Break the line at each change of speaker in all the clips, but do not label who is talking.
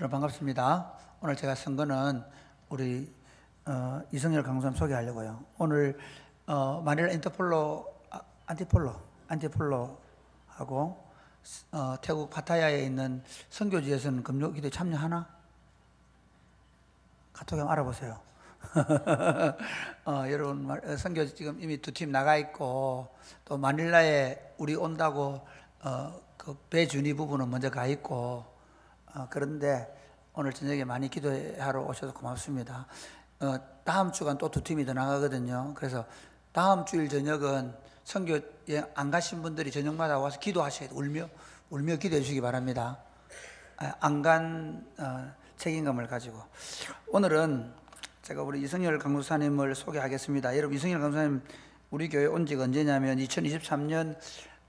여러분 반갑습니다. 오늘 제가 쓴 거는 우리 이성열 강사님 소개하려고요. 오늘 마닐라 안티폴로하고 태국 파타야에 있는 선교지에서는 금요 기도에 참여하나? 카톡에 한번 알아보세요. 여러분 선교지 지금 이미 2팀 나가 있고, 또 마닐라에 우리 온다고 그 배준희 부부는 먼저 가 있고, 그런데 오늘 저녁에 많이 기도하러 오셔서 고맙습니다. 다음 주간 또 2팀이 더 나가거든요. 그래서 다음 주일 저녁은 선교에 안 가신 분들이 저녁마다 와서 기도하셔야 돼요. 울며 기도해 주시기 바랍니다. 안 간 책임감을 가지고. 오늘은 제가 우리 이성열 강사님을 소개하겠습니다. 여러분, 이성열 강사님 우리 교회 온 지가 언제냐면 2023년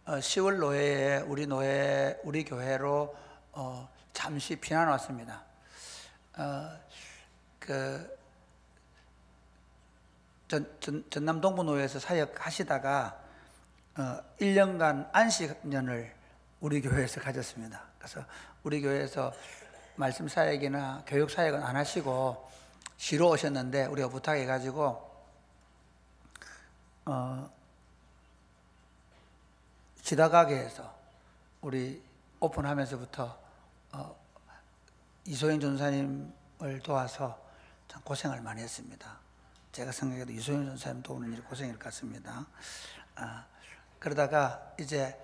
10월 노회에 우리 교회로 잠시 피난 왔습니다. 전남 동부노회에서 사역하시다가 1년간 안식년을 우리 교회에서 가졌습니다. 그래서 우리 교회에서 말씀 사역이나 교육 사역은 안 하시고 쉬러 오셨는데, 우리가 부탁해가지고 지다가게에서 우리 오픈하면서부터 이소영 전사님을 도와서 참 고생을 많이 했습니다. 제가 생각해도 이소영 전사님 도우는 일이 고생일 것 같습니다. 그러다가 이제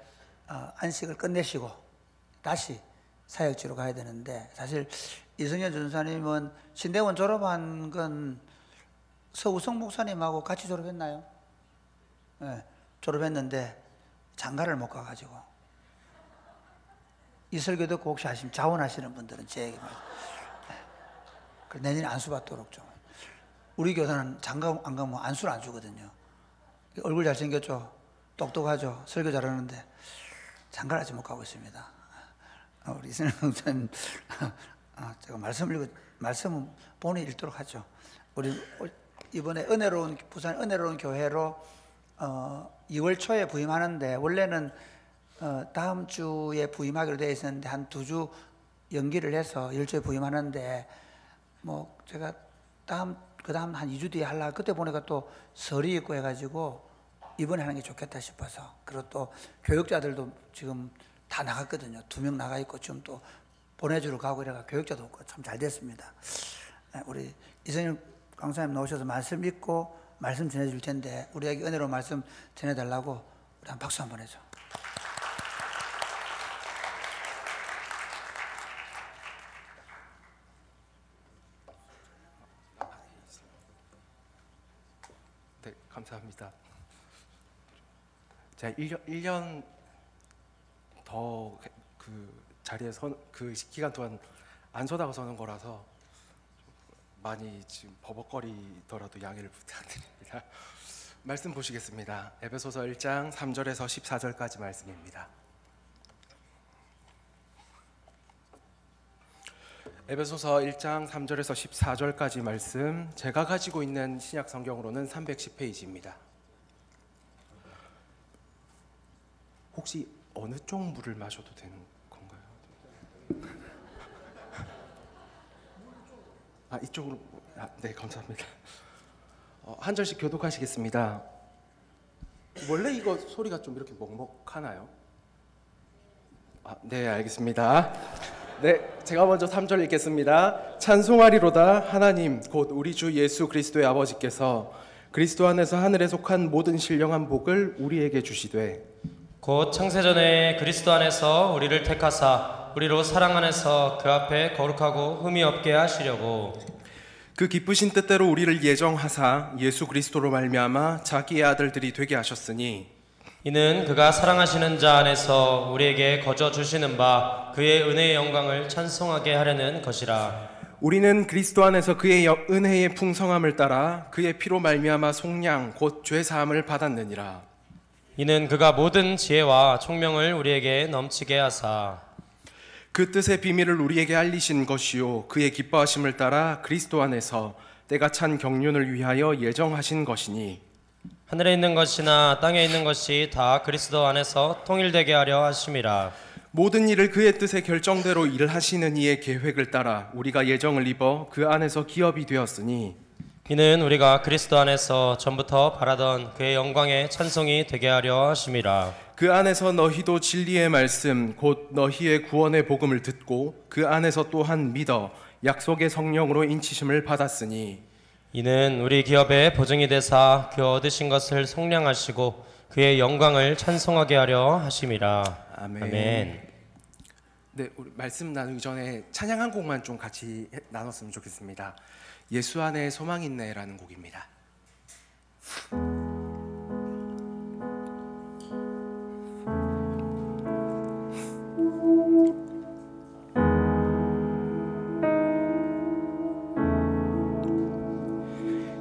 안식을 끝내시고 다시 사역지로 가야 되는데, 사실 이성현 전사님은 신대원 졸업한 건 서우성 목사님하고 같이 졸업했나요? 네, 졸업했는데 장가를 못 가가지고, 이 설교 듣고 혹시 자원하시는 분들은 제 얘기 말이에요. 내년에 안수 받도록 좀. 우리 교사는 장가 안 가면 안수를 안 주거든요. 얼굴 잘생겼죠? 똑똑하죠? 설교 잘하는데 장가를 아직 못 가고 있습니다. 우리 이승현 강사님, 제가 말씀은 본인이 읽도록 하죠. 우리 이번에 부산 은혜로운 교회로 2월 초에 부임하는데, 원래는 다음 주에 부임하기로 되어 있었는데 한 2주 연기를 해서 10주에 부임하는데, 뭐 제가 그 다음 한 2주 뒤에 하려고, 그때 보니까 또 설이 있고 해가지고 이번에 하는 게 좋겠다 싶어서. 그리고 또 교육자들도 지금 다 나갔거든요. 2명 나가 있고 지금 또 보내주러 가고 이래가 교육자도 없고 참 잘 됐습니다. 우리 이성윤 강사님 나오셔서 말씀 읽고 말씀 전해줄 텐데, 우리에게 은혜로 말씀 전해달라고 우리 한 박수 한번 해줘.
네, 감사합니다. 제가 1년 더 그 자리에 그 기간 동안 안 서다가 서는 거라서 많이 지금 버벅거리더라도 양해를 부탁드립니다. 말씀 보시겠습니다. 에베소서 1장 3절에서 14절까지 말씀입니다. 에베소서 1장 3절에서 14절까지 말씀, 제가 가지고 있는 신약 성경으로는 310페이지입니다. 혹시 어느 쪽 물을 마셔도 되는 건가요? 이쪽으로. 네, 감사합니다. 한 절씩 교독하시겠습니다. 원래 이거 소리가 좀 이렇게 먹먹하나요? 네, 알겠습니다. 네, 제가 먼저 3절 읽겠습니다. 찬송하리로다 하나님 곧 우리 주 예수 그리스도의 아버지께서 그리스도 안에서 하늘에 속한 모든 신령한 복을 우리에게 주시되,
곧 창세전에 그리스도 안에서 우리를 택하사 우리로 사랑 안에서 그 앞에 거룩하고 흠이 없게 하시려고
그 기쁘신 뜻대로 우리를 예정하사 예수 그리스도로 말미암아 자기의 아들들이 되게 하셨으니,
이는 그가 사랑하시는 자 안에서 우리에게 거저 주시는 바 그의 은혜의 영광을 찬송하게 하려는 것이라.
우리는 그리스도 안에서 그의 은혜의 풍성함을 따라 그의 피로 말미암아 속량 곧 죄 사함을 받았느니라.
이는 그가 모든 지혜와 총명을 우리에게 넘치게 하사
그 뜻의 비밀을 우리에게 알리신 것이요 그의 기뻐하심을 따라 그리스도 안에서 때가 찬 경륜을 위하여 예정하신 것이니,
하늘에 있는 것이나 땅에 있는 것이 다 그리스도 안에서 통일되게 하려 하심이라.
모든 일을 그의 뜻의 결정대로 일하시는 이의 계획을 따라 우리가 예정을 입어 그 안에서 기업이 되었으니
이는 우리가 그리스도 안에서 전부터 바라던 그의 영광의 찬송이 되게 하려 하심이라.
그 안에서 너희도 진리의 말씀 곧 너희의 구원의 복음을 듣고 그 안에서 또한 믿어 약속의 성령으로 인치심을 받았으니
이는 우리 기업의 보증이 되사 그 얻으신 것을 속량하시고 그의 영광을 찬송하게 하려 하심이라. 아멘.
네, 우리 말씀 나누기 전에 찬양 한 곡만 좀 같이 나눴으면 좋겠습니다. 예수 안에 소망 있네라는 곡입니다.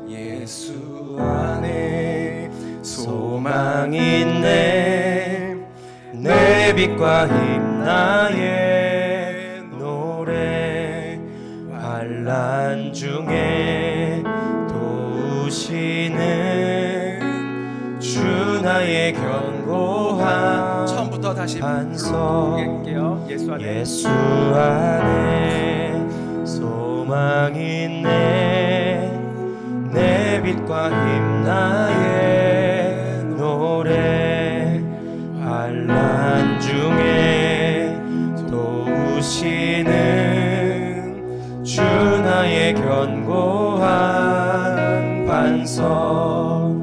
예수 안에 소망 있네
내 빛과 힘 나의 노래 환난 중에 도우시는 주 나의 견고한
처음부터 다시
반석
부를게요.
예수 안에 소망 있네 내 빛과 힘 나의 노래 환난 중에 도우시는 주 나의 견고한 반석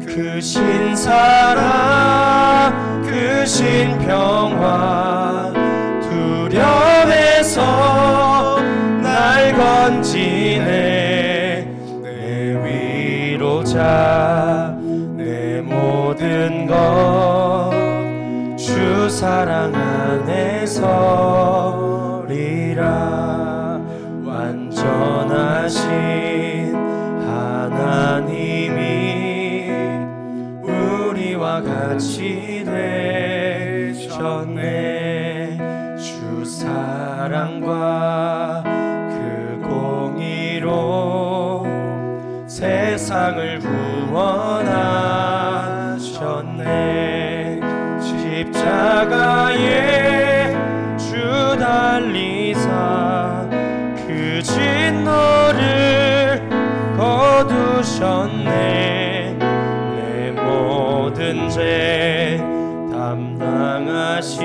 크신 사랑 크신 평화 두려움에서 날 건지네 내 위로자 내 모든 것 주 사랑 안에서리라 완전하신 하나님이 우리와 같이 되셨네 주 사랑과 그 공의로 세상을 구원하셨네 십자가에 주 달리사 그 진노를 거두셨네 내 모든 죄 담당하신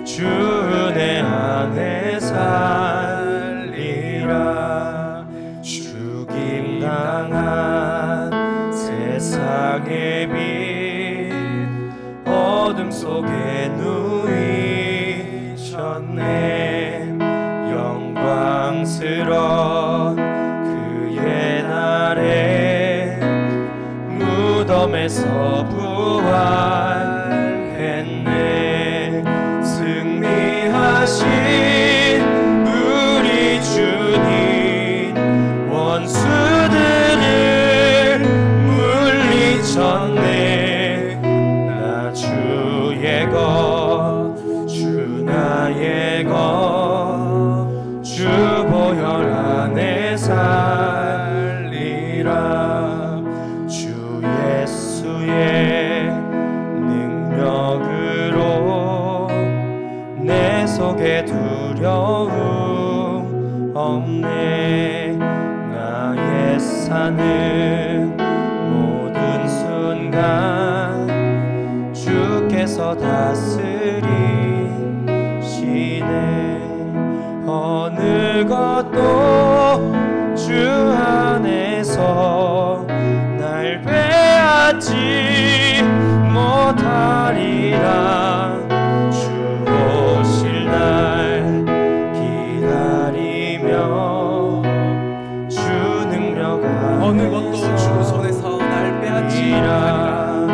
주 은혜 안에 살리라 죽임당한 세상의 빛 어둠 속에 누이셨네 영광스런 그의 날에 무덤에서 부활했네 승리하신 우리 주님 원수들을 물리쳤네 주의 것, 주 나의 것, 주 보혈 안에 살리라 주 예수의 능력으로 내 속에 두려움 없네 나의 사는 모든 순간 주께서 다스리시네 어느 것도 주 안에서 날 빼앗지 못하리라 주 오실 날 기다리며 주 능력 안에서
어느 것도 주 손에서 날 빼앗지 못하리라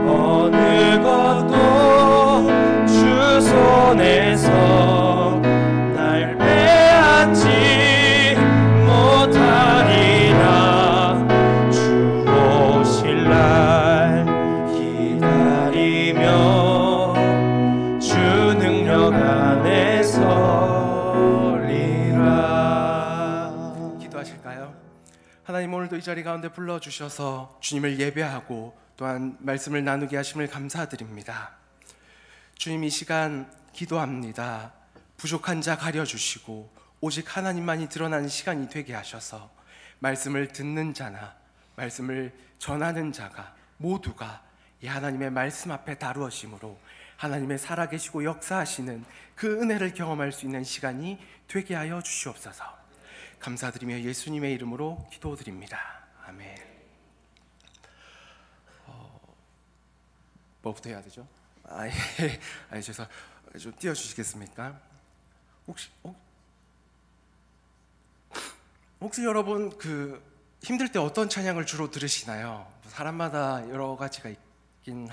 어느 것도 주 손에서 날 빼앗지 못하리라 주 오실 날 기다리며 주 능력 안에 서리라
기도하실까요? 하나님 오늘도 이 자리 가운데 불러주셔서 주님을 예배하고 또한 말씀을 나누게 하심을 감사드립니다. 주님, 이 시간 기도합니다. 부족한 자 가려주시고 오직 하나님만이 드러나는 시간이 되게 하셔서 말씀을 듣는 자나 말씀을 전하는 자가 모두가 이 하나님의 말씀 앞에 다루어짐으로 하나님의 살아계시고 역사하시는 그 은혜를 경험할 수 있는 시간이 되게 하여 주시옵소서. 감사드리며 예수님의 이름으로 기도드립니다. 아멘. 뭐부터 해야 되죠? 죄송. 좀 띄워주시겠습니까? 혹시 여러분 힘들 때 어떤 찬양을 주로 들으시나요? 사람마다 여러 가지가 있긴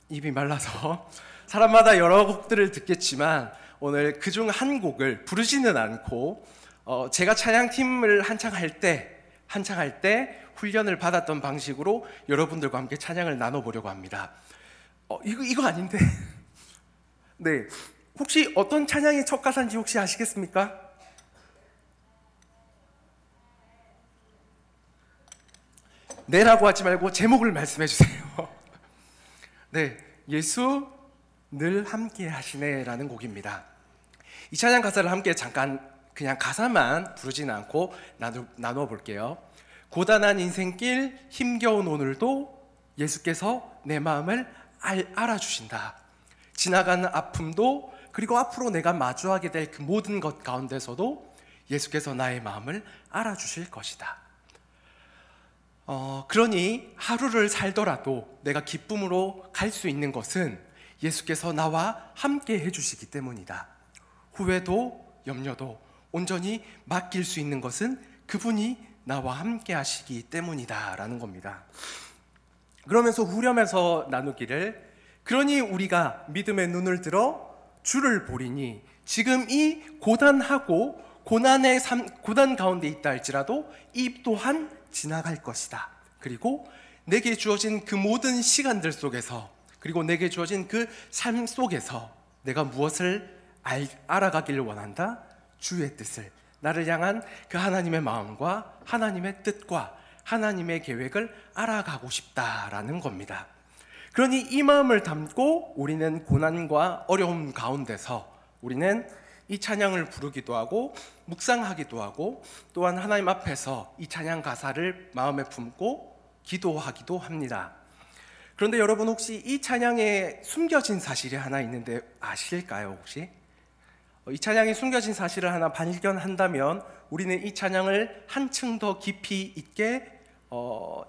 입이 말라서 사람마다 여러 곡들을 듣겠지만 오늘 그중 한 곡을 부르지는 않고 제가 찬양팀을 한창 할 때 훈련을 받았던 방식으로 여러분들과 함께 찬양을 나눠보려고 합니다. 이거 아닌데? 네, 혹시 어떤 찬양이 첫 가사인지 혹시 아시겠습니까? 네라고 하지 말고 제목을 말씀해 주세요. 네, 예수 늘 함께 하시네라는 곡입니다. 이 찬양 가사를 함께 잠깐 그냥 가사만 부르지는 않고 나누어 볼게요. 고단한 인생길 힘겨운 오늘도 예수께서 내 마음을 알아주신다. 지나가는 아픔도 그리고 앞으로 내가 마주하게 될 그 모든 것 가운데서도 예수께서 나의 마음을 알아주실 것이다. 그러니 하루를 살더라도 내가 기쁨으로 갈 수 있는 것은 예수께서 나와 함께 해주시기 때문이다. 후회도 염려도 온전히 맡길 수 있는 것은 그분이 나와 함께 하시기 때문이다 라는 겁니다. 그러면서 후렴에서 나누기를 그러니 우리가 믿음의 눈을 들어 주를 보리니 지금 이 고단하고 고난 가운데 있다 할지라도 이 또한 지나갈 것이다. 그리고 내게 주어진 그 모든 시간들 속에서 그리고 내게 주어진 그 삶 속에서 내가 무엇을 알아가기를 원한다? 주의 뜻을, 나를 향한 그 하나님의 마음과 하나님의 뜻과 하나님의 계획을 알아가고 싶다라는 겁니다. 그러니 이 마음을 담고 우리는 고난과 어려움 가운데서 우리는 이 찬양을 부르기도 하고 묵상하기도 하고 또한 하나님 앞에서 이 찬양 가사를 마음에 품고 기도하기도 합니다. 그런데 여러분 혹시 이 찬양에 숨겨진 사실이 하나 있는데 아실까요 혹시? 이 찬양에 숨겨진 사실을 하나 발견한다면 우리는 이 찬양을 한층 더 깊이 있게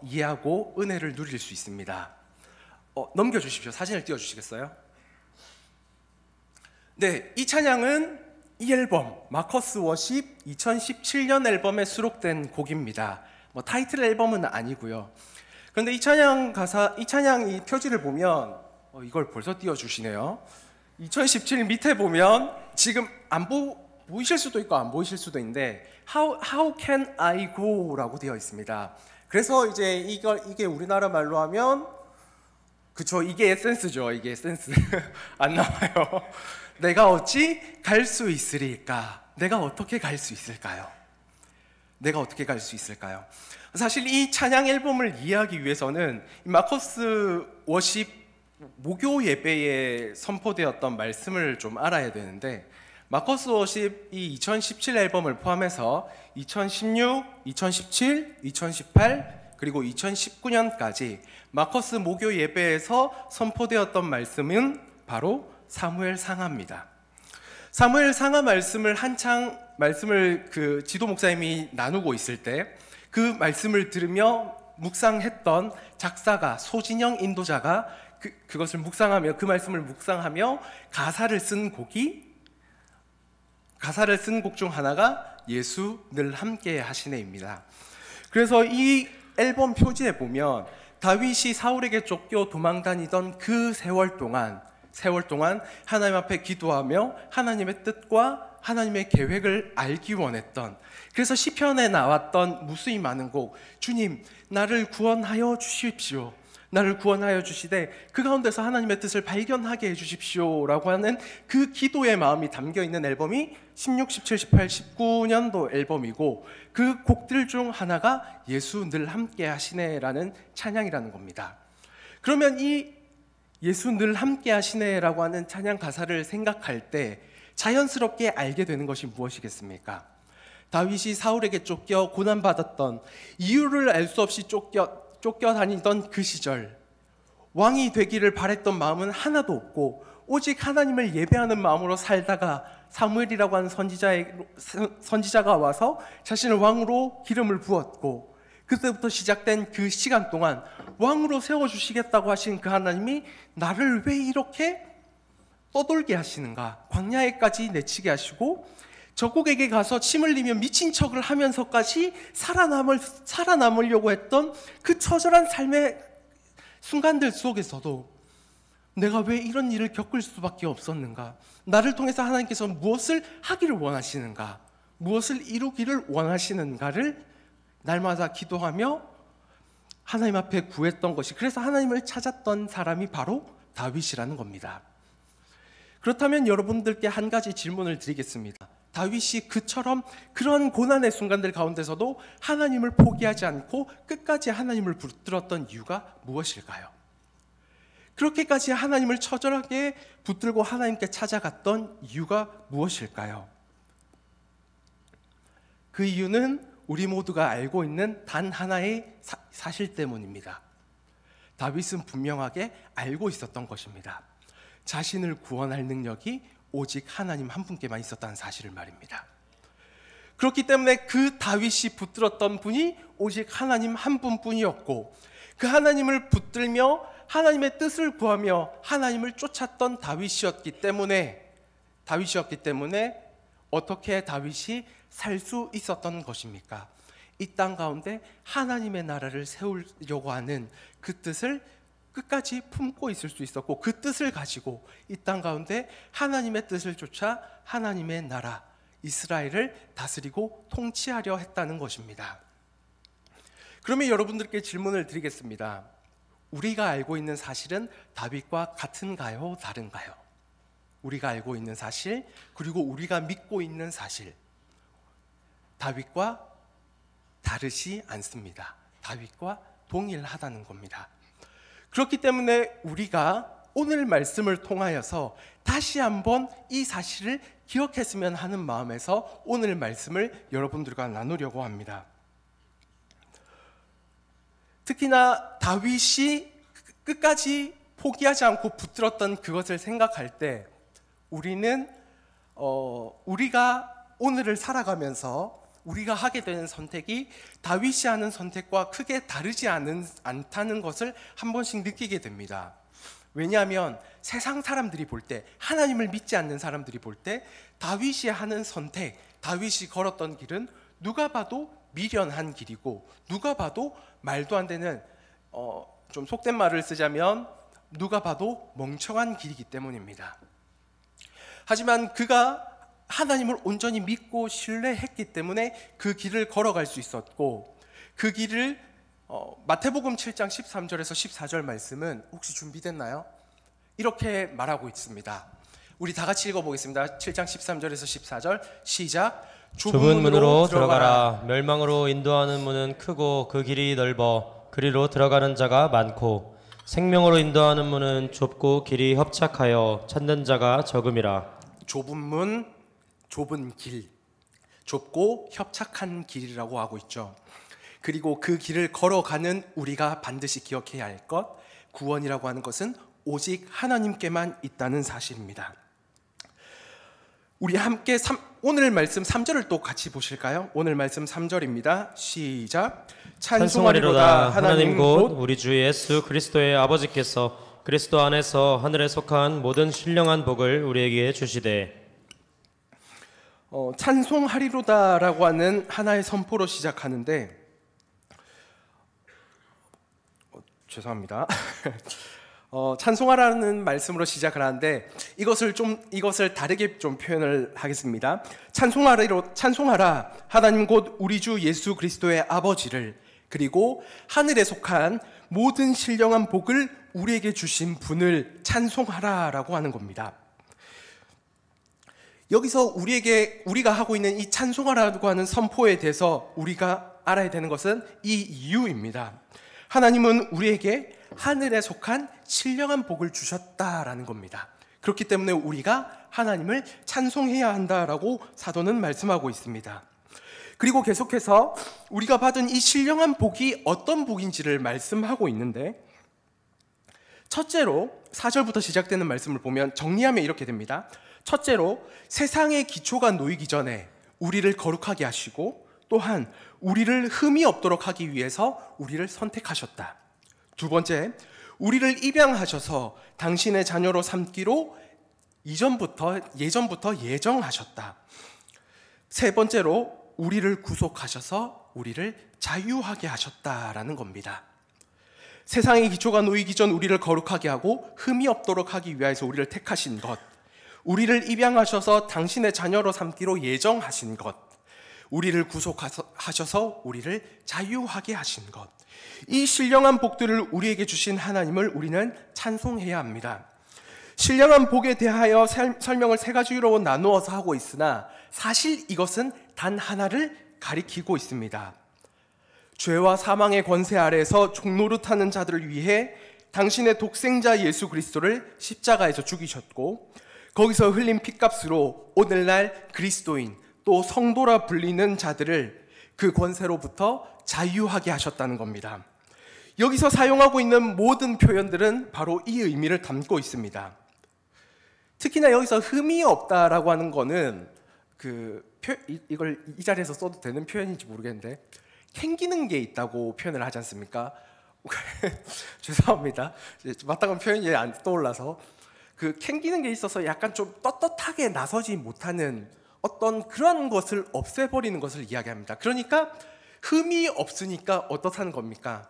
이해하고 은혜를 누릴 수 있습니다. 넘겨주십시오. 사진을 띄워주시겠어요? 네, 이 찬양은 이 앨범 마커스 워십 2017년 앨범에 수록된 곡입니다. 타이틀 앨범은 아니고요. 그런데 이 찬양 가사, 이 찬양 이 표지를 보면 이걸 벌써 띄워주시네요. 2017 밑에 보면 지금 안 보이실 수도 있고 안 보이실 수도 있는데 How can I go라고 되어 있습니다. 그래서 이제 이게 우리나라 말로 하면 그쵸, 이게 에센스죠. 이게 에센스 안 나와요. 내가 어찌 갈 수 있으리까? 내가 어떻게 갈 수 있을까요? 내가 어떻게 갈 수 있을까요? 사실 이 찬양 앨범을 이해하기 위해서는 이 마커스 워십 목요 예배에 선포되었던 말씀을 좀 알아야 되는데 마커스 워십 이 2017 앨범을 포함해서 2016, 2017, 2018 그리고 2019년까지 마커스 목요 예배에서 선포되었던 말씀은 바로 사무엘 상하입니다. 사무엘 상하 말씀을 말씀을 지도 목사님이 나누고 있을 때 그 말씀을 들으며 묵상했던 작사가 소진영 인도자가 그것을 묵상하며 그 말씀을 묵상하며 가사를 쓴 곡 중 하나가 예수 늘 함께 하시네입니다. 그래서 이 앨범 표지에 보면 다윗이 사울에게 쫓겨 도망다니던 그 세월 동안 하나님 앞에 기도하며 하나님의 뜻과 하나님의 계획을 알기 원했던, 그래서 시편에 나왔던 무수히 많은 곡, 주님 나를 구원하여 주십시오, 나를 구원하여 주시되 그 가운데서 하나님의 뜻을 발견하게 해주십시오 라고 하는 그 기도의 마음이 담겨있는 앨범이 16, 17, 18, 19년도 앨범이고 그 곡들 중 하나가 예수 늘 함께 하시네 라는 찬양이라는 겁니다. 그러면 이 예수 늘 함께 하시네라고 하는 찬양 가사를 생각할 때 자연스럽게 알게 되는 것이 무엇이겠습니까? 다윗이 사울에게 쫓겨 고난받았던, 이유를 알 수 없이 쫓겨다니던 그 시절, 왕이 되기를 바랬던 마음은 하나도 없고 오직 하나님을 예배하는 마음으로 살다가 사무엘이라고 하는 선지자가 와서 자신을 왕으로 기름을 부었고, 그때부터 시작된 그 시간 동안 왕으로 세워주시겠다고 하신 그 하나님이 나를 왜 이렇게 떠돌게 하시는가, 광야에까지 내치게 하시고 적국에게 가서 침 흘리며 미친 척을 하면서까지 살아남으려고 했던 그 처절한 삶의 순간들 속에서도 내가 왜 이런 일을 겪을 수밖에 없었는가, 나를 통해서 하나님께서 무엇을 하기를 원하시는가, 무엇을 이루기를 원하시는가를 날마다 기도하며 하나님 앞에 구했던 것이, 그래서 하나님을 찾았던 사람이 바로 다윗이라는 겁니다. 그렇다면 여러분들께 한 가지 질문을 드리겠습니다. 다윗이 그처럼 그런 고난의 순간들 가운데서도 하나님을 포기하지 않고 끝까지 하나님을 붙들었던 이유가 무엇일까요? 그렇게까지 하나님을 처절하게 붙들고 하나님께 찾아갔던 이유가 무엇일까요? 그 이유는 우리 모두가 알고 있는 단 하나의 사실 때문입니다. 다윗은 분명하게 알고 있었던 것입니다. 자신을 구원할 능력이 오직 하나님 한 분께만 있었다는 사실을 말입니다. 그렇기 때문에 그 다윗이 붙들었던 분이 오직 하나님 한 분뿐이었고, 그 하나님을 붙들며 하나님의 뜻을 구하며 하나님을 쫓았던 다윗이었기 때문에 어떻게 다윗이 살 수 있었던 것입니까? 이 땅 가운데 하나님의 나라를 세우려고 하는 그 뜻을 끝까지 품고 있을 수 있었고, 그 뜻을 가지고 이 땅 가운데 하나님의 뜻을 쫓아 하나님의 나라 이스라엘을 다스리고 통치하려 했다는 것입니다. 그러면 여러분들께 질문을 드리겠습니다. 우리가 알고 있는 사실은 다윗과 같은가요? 다른가요? 우리가 알고 있는 사실, 그리고 우리가 믿고 있는 사실, 다윗과 다르지 않습니다. 다윗과 동일하다는 겁니다. 그렇기 때문에 우리가 오늘 말씀을 통하여서 다시 한번 이 사실을 기억했으면 하는 마음에서 오늘 말씀을 여러분들과 나누려고 합니다. 특히나 다윗이 끝까지 포기하지 않고 붙들었던 그것을 생각할 때 우리는 우리가 오늘을 살아가면서 우리가 하게 되는 선택이 다윗이 하는 선택과 크게 다르지 않다는 것을 한 번씩 느끼게 됩니다. 왜냐하면 세상 사람들이 볼 때, 하나님을 믿지 않는 사람들이 볼 때 다윗이 하는 선택, 다윗이 걸었던 길은 누가 봐도 미련한 길이고, 누가 봐도 말도 안 되는, 좀 속된 말을 쓰자면 누가 봐도 멍청한 길이기 때문입니다. 하지만 그가 하나님을 온전히 믿고 신뢰했기 때문에 그 길을 걸어갈 수 있었고, 그 길을 마태복음 7장 13절에서 14절 말씀은 혹시 준비됐나요? 이렇게 말하고 있습니다. 우리 다 같이 읽어보겠습니다. 7장 13절에서 14절 시작.
좁은 문으로 들어가라. 멸망으로 인도하는 문은 크고 그 길이 넓어 그리로 들어가는 자가 많고, 생명으로 인도하는 문은 좁고 길이 협착하여 찾는 자가 적음이라.
좁은 문, 좁은 길, 좁고 협착한 길이라고 하고 있죠. 그리고 그 길을 걸어가는 우리가 반드시 기억해야 할 것, 구원이라고 하는 것은 오직 하나님께만 있다는 사실입니다. 우리 함께 오늘 말씀 3절을 또 같이 보실까요? 오늘 말씀 3절입니다. 시작.
찬송하리로다. 하나님 곧 우리 주 예수 그리스도의 아버지께서 그리스도 안에서 하늘에 속한 모든 신령한 복을 우리에게 주시되.
찬송하리로다라고 하는 하나의 선포로 시작하는데, 죄송합니다. 찬송하라는 말씀으로 시작을 하는데 이것을 다르게 좀 표현을 하겠습니다. 찬송하라 하나님 곧 우리 주 예수 그리스도의 아버지를, 그리고 하늘에 속한 모든 신령한 복을 우리에게 주신 분을 찬송하라라고 하는 겁니다. 여기서 우리가 하고 있는 이 찬송하라고 하는 선포에 대해서 우리가 알아야 되는 것은 이 이유입니다. 하나님은 우리에게 하늘에 속한 신령한 복을 주셨다라는 겁니다. 그렇기 때문에 우리가 하나님을 찬송해야 한다라고 사도는 말씀하고 있습니다. 그리고 계속해서 우리가 받은 이 신령한 복이 어떤 복인지를 말씀하고 있는데, 첫째로 4절부터 시작되는 말씀을 보면 정리하면 이렇게 됩니다. 첫째로 세상의 기초가 놓이기 전에 우리를 거룩하게 하시고, 또한 우리를 흠이 없도록 하기 위해서 우리를 선택하셨다. 두 번째, 우리를 입양하셔서 당신의 자녀로 삼기로 예전부터 예정하셨다. 세 번째로 우리를 구속하셔서 우리를 자유하게 하셨다라는 겁니다. 세상의 기초가 놓이기 전 우리를 거룩하게 하고 흠이 없도록 하기 위해서 우리를 택하신 것, 우리를 입양하셔서 당신의 자녀로 삼기로 예정하신 것, 우리를 구속하셔서 우리를 자유하게 하신 것, 이 신령한 복들을 우리에게 주신 하나님을 우리는 찬송해야 합니다. 신령한 복에 대하여 설명을 세 가지로 나누어서 하고 있으나 사실 이것은 단 하나를 가리키고 있습니다. 죄와 사망의 권세 아래에서 종노릇하는 자들을 위해 당신의 독생자 예수 그리스도를 십자가에서 죽이셨고, 거기서 흘린 핏값으로 오늘날 그리스도인 또 성도라 불리는 자들을 그 권세로부터 자유하게 하셨다는 겁니다. 여기서 사용하고 있는 모든 표현들은 바로 이 의미를 담고 있습니다. 특히나 여기서 흠이 없다라고 하는 거는 이걸 이 자리에서 써도 되는 표현인지 모르겠는데, 캥기는 게 있다고 표현을 하지 않습니까? 죄송합니다. 맞다고 표현이 안 떠올라서, 캥기는 게 있어서 약간 좀 떳떳하게 나서지 못하는 어떤 그런 것을 없애버리는 것을 이야기합니다. 그러니까 흠이 없으니까 어떻다는 겁니까?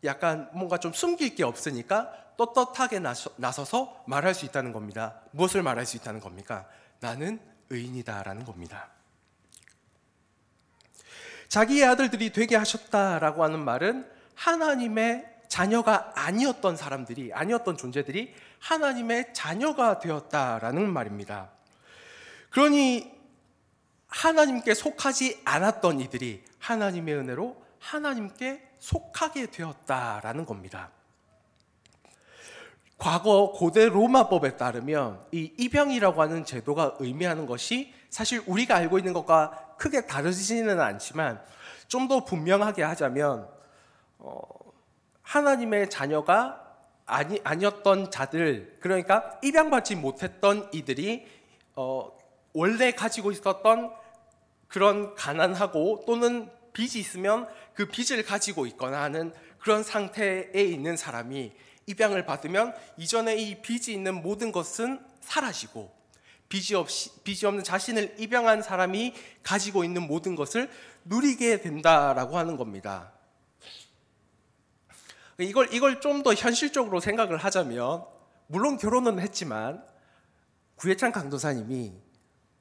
약간 뭔가 좀 숨길 게 없으니까 떳떳하게 나서서 말할 수 있다는 겁니다. 무엇을 말할 수 있다는 겁니까? 나는 의인이다라는 겁니다. 자기의 아들들이 되게 하셨다라고 하는 말은 하나님의 자녀가 아니었던 사람들이, 아니었던 존재들이 하나님의 자녀가 되었다라는 말입니다. 그러니 하나님께 속하지 않았던 이들이 하나님의 은혜로 하나님께 속하게 되었다라는 겁니다. 과거 고대 로마법에 따르면 이 입양이라고 하는 제도가 의미하는 것이 사실 우리가 알고 있는 것과 크게 다르지는 않지만, 좀 더 분명하게 하자면 하나님의 자녀가 아니었던 자들, 그러니까 입양받지 못했던 이들이 원래 가지고 있었던 그런 가난하고 또는 빚이 있으면 그 빚을 가지고 있거나 하는 그런 상태에 있는 사람이 입양을 받으면 이전에 이 빚이 있는 모든 것은 사라지고, 빚이 없는 자신을 입양한 사람이 가지고 있는 모든 것을 누리게 된다라고 하는 겁니다. 이걸 좀 더 현실적으로 생각을 하자면, 물론 결혼은 했지만 구혜찬 강도사님이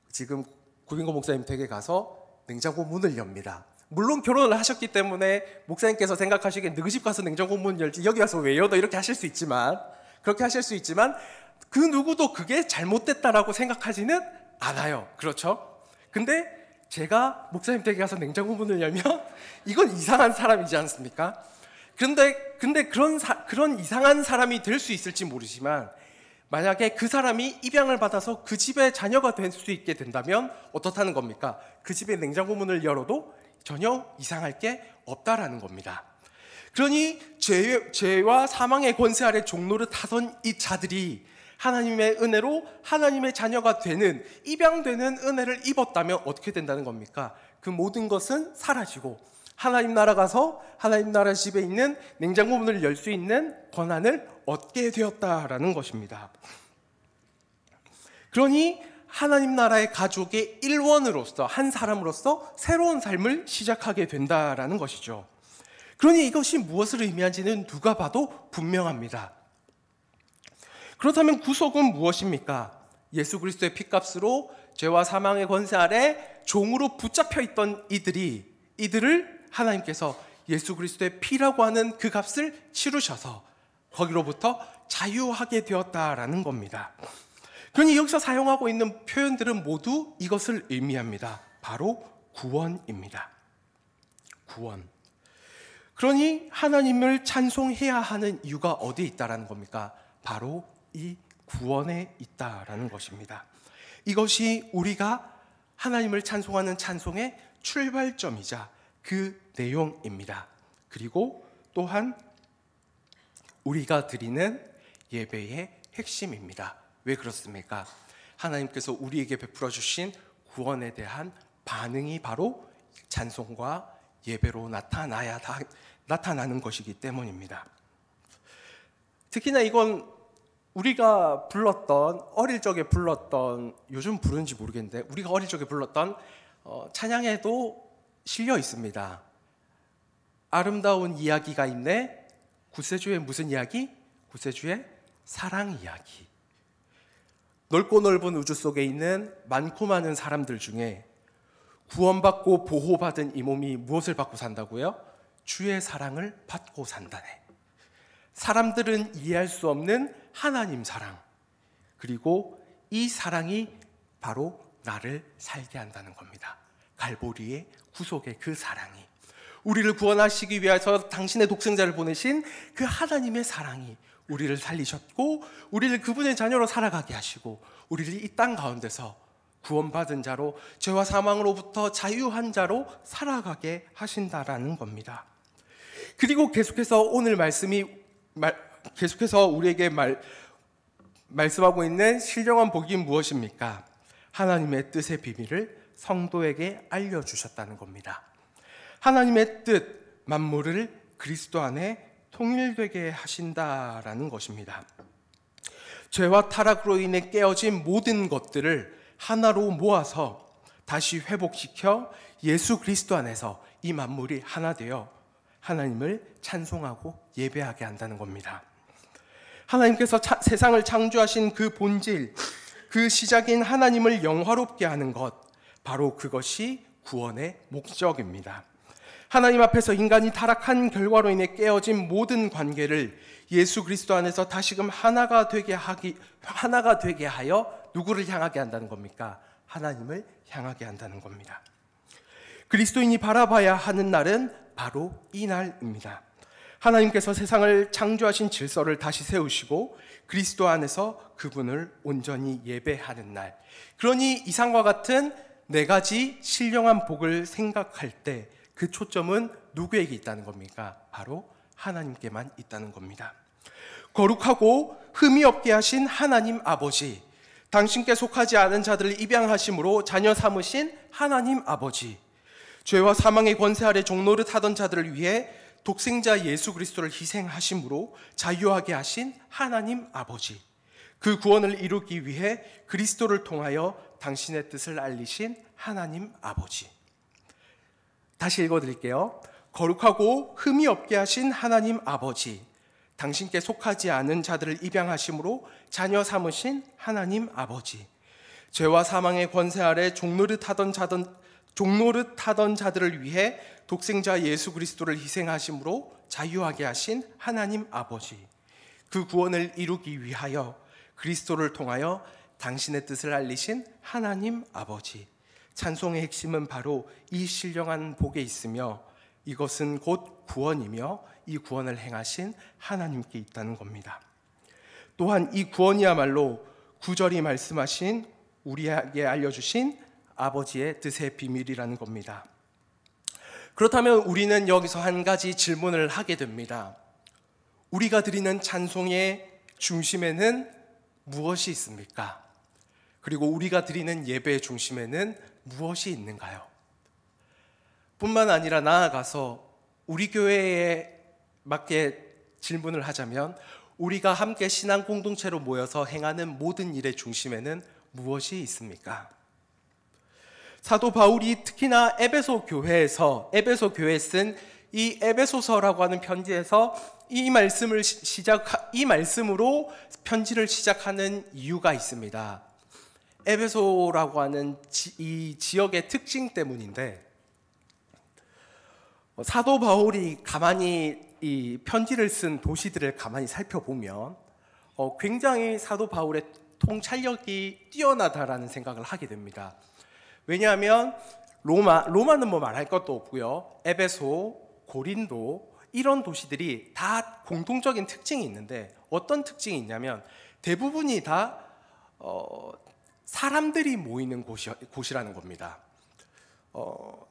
지금 구빈고 목사님 댁에 가서 냉장고 문을 엽니다. 물론 결혼을 하셨기 때문에 목사님께서 생각하시기에 너희 집 가서 냉장고 문 열지 여기 와서 왜 열어, 이렇게 하실 수 있지만, 그렇게 하실 수 있지만 그 누구도 그게 잘못됐다라고 생각하지는 않아요. 그렇죠? 근데 제가 목사님 댁에 가서 냉장고 문을 열면 이건 이상한 사람이지 않습니까? 근데 그런 이상한 사람이 될 수 있을지 모르지만, 만약에 그 사람이 입양을 받아서 그 집의 자녀가 될 수 있게 된다면 어떻다는 겁니까? 그 집의 냉장고 문을 열어도 전혀 이상할 게 없다라는 겁니다. 그러니 죄와 사망의 권세 아래 종노릇 하던 이 자들이 하나님의 은혜로 하나님의 자녀가 되는, 입양되는 은혜를 입었다면 어떻게 된다는 겁니까? 그 모든 것은 사라지고 하나님 나라 가서 하나님 나라 집에 있는 냉장고 문을 열 수 있는 권한을 얻게 되었다라는 것입니다. 그러니 하나님 나라의 가족의 일원으로서, 한 사람으로서 새로운 삶을 시작하게 된다라는 것이죠. 그러니 이것이 무엇을 의미하는지는 누가 봐도 분명합니다. 그렇다면 구속은 무엇입니까? 예수 그리스도의 핏값으로 죄와 사망의 권세 아래 종으로 붙잡혀 있던 이들을 하나님께서 예수 그리스도의 피라고 하는 그 값을 치르셔서 거기로부터 자유하게 되었다라는 겁니다. 그러니 여기서 사용하고 있는 표현들은 모두 이것을 의미합니다. 바로 구원입니다. 구원. 그러니 하나님을 찬송해야 하는 이유가 어디에 있다라는 겁니까? 바로 이 구원에 있다라는 것입니다. 이것이 우리가 하나님을 찬송하는 찬송의 출발점이자 그 내용입니다. 그리고 또한 우리가 드리는 예배의 핵심입니다. 왜 그렇습니까? 하나님께서 우리에게 베풀어 주신 구원에 대한 반응이 바로 찬송과 예배로 나타나는 것이기 때문입니다. 특히나 이건 우리가 불렀던, 어릴 적에 불렀던, 요즘 부르는지 모르겠는데 우리가 어릴 적에 불렀던 찬양에도 실려 있습니다. 아름다운 이야기가 있네. 구세주의 무슨 이야기? 구세주의 사랑 이야기. 넓고 넓은 우주 속에 있는 많고 많은 사람들 중에 구원받고 보호받은 이 몸이 무엇을 받고 산다고요? 주의 사랑을 받고 산다네. 사람들은 이해할 수 없는 하나님 사랑, 그리고 이 사랑이 바로 나를 살게 한다는 겁니다. 갈보리의 구속의 그 사랑이, 우리를 구원하시기 위해서 당신의 독생자를 보내신 그 하나님의 사랑이 우리를 살리셨고, 우리를 그분의 자녀로 살아가게 하시고, 우리를 이 땅 가운데서 구원받은 자로, 죄와 사망으로부터 자유한 자로 살아가게 하신다라는 겁니다. 그리고 계속해서 오늘 말씀이 계속해서 우리에게 말씀하고 있는 신령한 복이 무엇입니까? 하나님의 뜻의 비밀을 성도에게 알려주셨다는 겁니다. 하나님의 뜻, 만물을 그리스도 안에 통일되게 하신다라는 것입니다. 죄와 타락으로 인해 깨어진 모든 것들을 하나로 모아서 다시 회복시켜 예수 그리스도 안에서 이 만물이 하나 되어 하나님을 찬송하고 예배하게 한다는 겁니다. 하나님께서 세상을 창조하신 그 본질, 그 시작인 하나님을 영화롭게 하는 것, 바로 그것이 구원의 목적입니다. 하나님 앞에서 인간이 타락한 결과로 인해 깨어진 모든 관계를 예수 그리스도 안에서 다시금 하나가 되게 하여 누구를 향하게 한다는 겁니까? 하나님을 향하게 한다는 겁니다. 그리스도인이 바라봐야 하는 날은 바로 이 날입니다. 하나님께서 세상을 창조하신 질서를 다시 세우시고 그리스도 안에서 그분을 온전히 예배하는 날. 그러니 이상과 같은 네 가지 신령한 복을 생각할 때 그 초점은 누구에게 있다는 겁니까? 바로 하나님께만 있다는 겁니다. 거룩하고 흠이 없게 하신 하나님 아버지, 당신께 속하지 않은 자들을 입양하심으로 자녀 삼으신 하나님 아버지, 죄와 사망의 권세 아래 종노릇 하던 자들을 위해 독생자 예수 그리스도를 희생하심으로 자유하게 하신 하나님 아버지, 그 구원을 이루기 위해 그리스도를 통하여 당신의 뜻을 알리신 하나님 아버지. 다시 읽어드릴게요. 거룩하고 흠이 없게 하신 하나님 아버지, 당신께 속하지 않은 자들을 입양하심으로 자녀 삼으신 하나님 아버지, 죄와 사망의 권세 아래 종노릇 하던 자들을 위해 독생자 예수 그리스도를 희생하심으로 자유하게 하신 하나님 아버지, 그 구원을 이루기 위하여 그리스도를 통하여 당신의 뜻을 알리신 하나님 아버지. 찬송의 핵심은 바로 이 신령한 복에 있으며 이것은 곧 구원이며 이 구원을 행하신 하나님께 있다는 겁니다. 또한 이 구원이야말로 구절이 말씀하신 우리에게 알려주신 아버지의 뜻의 비밀이라는 겁니다. 그렇다면 우리는 여기서 한 가지 질문을 하게 됩니다. 우리가 드리는 찬송의 중심에는 무엇이 있습니까? 그리고 우리가 드리는 예배의 중심에는 무엇이 있는가요? 뿐만 아니라 나아가서 우리 교회에 맞게 질문을 하자면 우리가 함께 신앙 공동체로 모여서 행하는 모든 일의 중심에는 무엇이 있습니까? 사도 바울이 특히나 에베소 교회에 쓴 이 에베소서라고 하는 편지에서 이 말씀으로 편지를 시작하는 이유가 있습니다. 에베소라고 하는 이 지역의 특징 때문인데, 사도 바울이 가만히 이 편지를 쓴 도시들을 가만히 살펴보면 굉장히 사도 바울의 통찰력이 뛰어나다라는 생각을 하게 됩니다. 왜냐하면 로마는 뭐 말할 것도 없고요. 에베소, 고린도, 이런 도시들이 다 공통적인 특징이 있는데 어떤 특징이 있냐면 대부분이 다 사람들이 모이는 곳이라는 겁니다.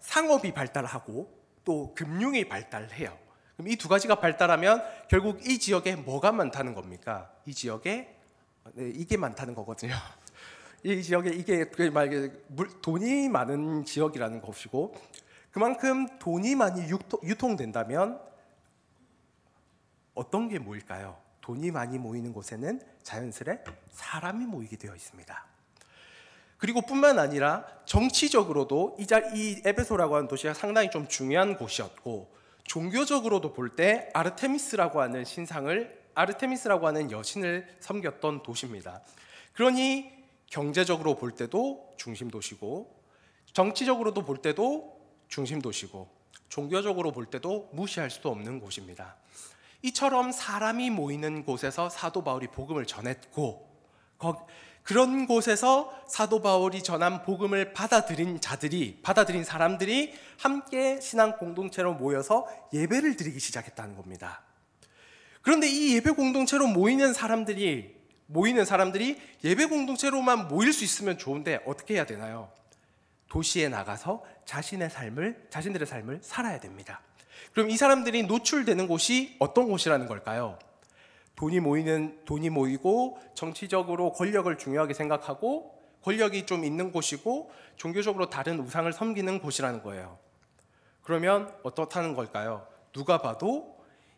상업이 발달하고 또 금융이 발달해요. 그럼 이 두 가지가 발달하면 결국 이 지역에 뭐가 많다는 겁니까? 이 지역에 이게 많다는 거거든요. 이 지역에 이게 돈이 많은 지역이라는 것이고, 그만큼 돈이 많이 유통된다면 어떤 게 모일까요? 돈이 많이 모이는 곳에는 자연스레 사람이 모이게 되어 있습니다. 그리고 뿐만 아니라 정치적으로도 이 에베소라고 하는 도시가 상당히 좀 중요한 곳이었고, 종교적으로도 볼 때 아르테미스라고 하는 여신을 섬겼던 도시입니다. 그러니 경제적으로 볼 때도 중심 도시고, 정치적으로도 볼 때도 중심 도시고, 종교적으로 볼 때도 무시할 수 없는 곳입니다. 이처럼 사람이 모이는 곳에서 사도 바울이 복음을 전했고, 그런 곳에서 사도 바울이 전한 복음을 받아들인 사람들이 함께 신앙 공동체로 모여서 예배를 드리기 시작했다는 겁니다. 그런데 이 예배 공동체로 모이는 사람들이 예배 공동체로만 모일 수 있으면 좋은데 어떻게 해야 되나요? 도시에 나가서 자신들의 삶을 살아야 됩니다. 그럼 이 사람들이 노출되는 곳이 어떤 곳이라는 걸까요? 돈이 모이고 정치적으로 권력을 중요하게 생각하고 권력이 좀 있는 곳이고 종교적으로 다른 우상을 섬기는 곳이라는 거예요. 그러면 어떻다는 걸까요? 누가 봐도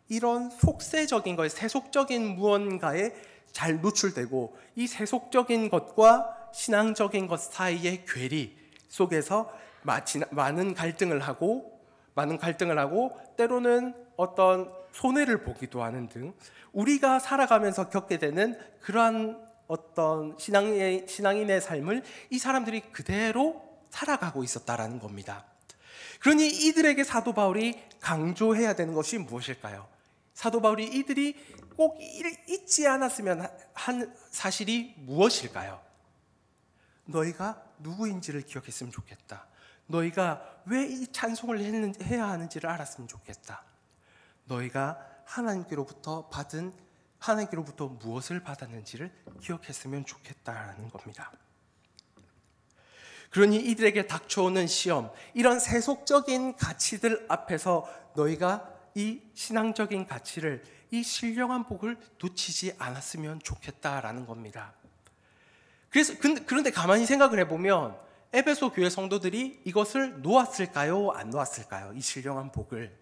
이런 속세적인 것, 세속적인 무언가에 잘 노출되고, 이 세속적인 것과 신앙적인 것 사이의 괴리 속에서 많은 갈등을 하고 때로는 어떤 손해를 보기도 하는 등 우리가 살아가면서 겪게 되는 그러한 어떤 신앙인의 삶을 이 사람들이 그대로 살아가고 있었다라는 겁니다. 그러니 이들에게 사도 바울이 강조해야 되는 것이 무엇일까요? 사도 바울이 이들이 꼭 잊지 않았으면 한 사실이 무엇일까요? 너희가 누구인지를 기억했으면 좋겠다. 너희가 왜 이 찬송을 해야 하는지를 알았으면 좋겠다. 너희가 하나님께로부터 무엇을 받았는지를 기억했으면 좋겠다라는 겁니다. 그러니 이들에게 닥쳐오는 시험, 이런 세속적인 가치들 앞에서 너희가 이 신앙적인 가치를, 이 신령한 복을 놓치지 않았으면 좋겠다라는 겁니다. 그런데 가만히 생각을 해보면 에베소 교회 성도들이 이것을 놓았을까요? 안 놓았을까요? 이 신령한 복을.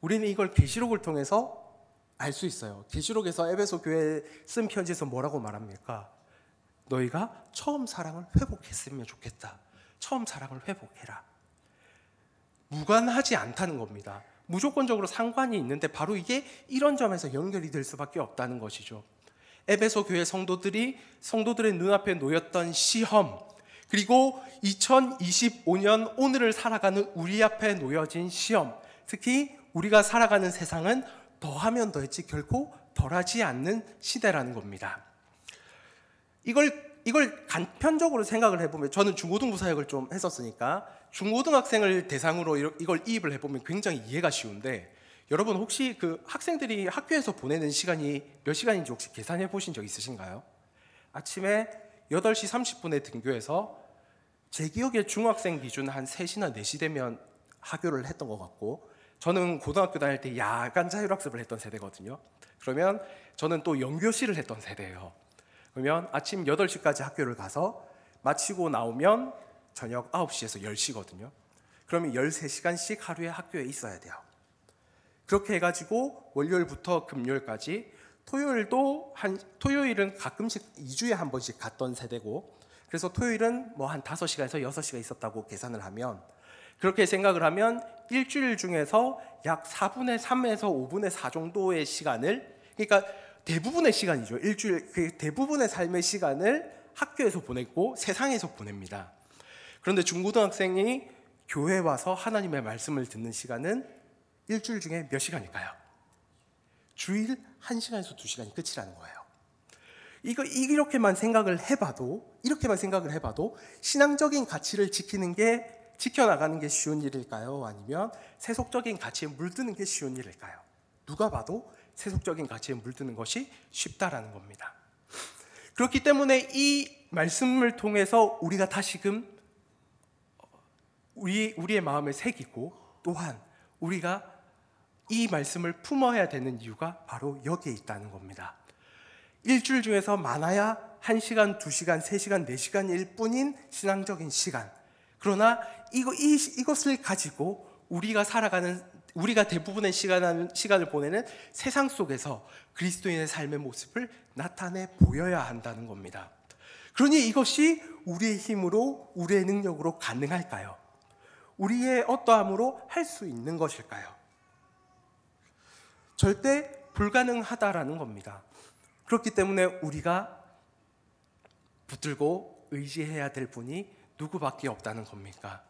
우리는 이걸 계시록을 통해서 알 수 있어요. 계시록에서 에베소 교회에 쓴 편지에서 뭐라고 말합니까? 너희가 처음 사랑을 회복했으면 좋겠다. 처음 사랑을 회복해라. 무관하지 않다는 겁니다. 무조건적으로 상관이 있는데 바로 이게 이런 점에서 연결이 될 수밖에 없다는 것이죠. 에베소 교회 성도들의 눈앞에 놓였던 시험, 그리고 2025년 오늘을 살아가는 우리 앞에 놓여진 시험, 특히 우리가 살아가는 세상은 더하면 더했지 결코 덜하지 않는 시대라는 겁니다. 이걸 간편적으로 생각을 해보면, 저는 중고등부 사역을 좀 했었으니까 중고등학생을 대상으로 이걸 이입을 해보면 굉장히 이해가 쉬운데, 여러분 혹시 그 학생들이 학교에서 보내는 시간이 몇 시간인지 혹시 계산해 보신 적 있으신가요? 아침에 8시 30분에 등교해서 제 기억에 중학생 기준 한 3시나 4시 되면 학교를 했던 것 같고, 저는 고등학교 다닐 때 야간 자율학습을 했던 세대거든요. 그러면 저는 또 연교실을 했던 세대예요. 그러면 아침 8시까지 학교를 가서 마치고 나오면 저녁 9시에서 10시거든요. 그러면 13시간씩 하루에 학교에 있어야 돼요. 그렇게 해가지고 월요일부터 금요일까지, 토요일은 가끔씩 2주에 한 번씩 갔던 세대고, 그래서 토요일은 뭐 한 5시간에서 6시간 있었다고 계산을 하면, 그렇게 생각을 하면 일주일 중에서 약 4분의 3에서 5분의 4 정도의 시간을, 그러니까 대부분의 시간이죠. 일주일 그 대부분의 삶의 시간을 학교에서 보냈고 세상에서 보냅니다. 그런데 중고등학생이 교회에 와서 하나님의 말씀을 듣는 시간은 일주일 중에 몇 시간일까요? 주일 1시간에서 2시간이 끝이라는 거예요. 이렇게만 생각을 해봐도 신앙적인 가치를 지키는 게 지켜나가는 게 쉬운 일일까요? 아니면 세속적인 가치에 물드는 게 쉬운 일일까요? 누가 봐도 세속적인 가치에 물드는 것이 쉽다라는 겁니다. 그렇기 때문에 이 말씀을 통해서 우리가 다시금 우리의 마음을 새기고, 또한 우리가 이 말씀을 품어야 되는 이유가 바로 여기에 있다는 겁니다. 일주일 중에서 많아야 1시간, 2시간, 3시간, 4시간일 뿐인 신앙적인 시간. 그러나 이것을 가지고 우리가 대부분의 시간을 보내는 세상 속에서 그리스도인의 삶의 모습을 나타내 보여야 한다는 겁니다. 그러니 이것이 우리의 힘으로, 우리의 능력으로 가능할까요? 우리의 어떠함으로 할 수 있는 것일까요? 절대 불가능하다라는 겁니다. 그렇기 때문에 우리가 붙들고 의지해야 될 분이 누구밖에 없다는 겁니까?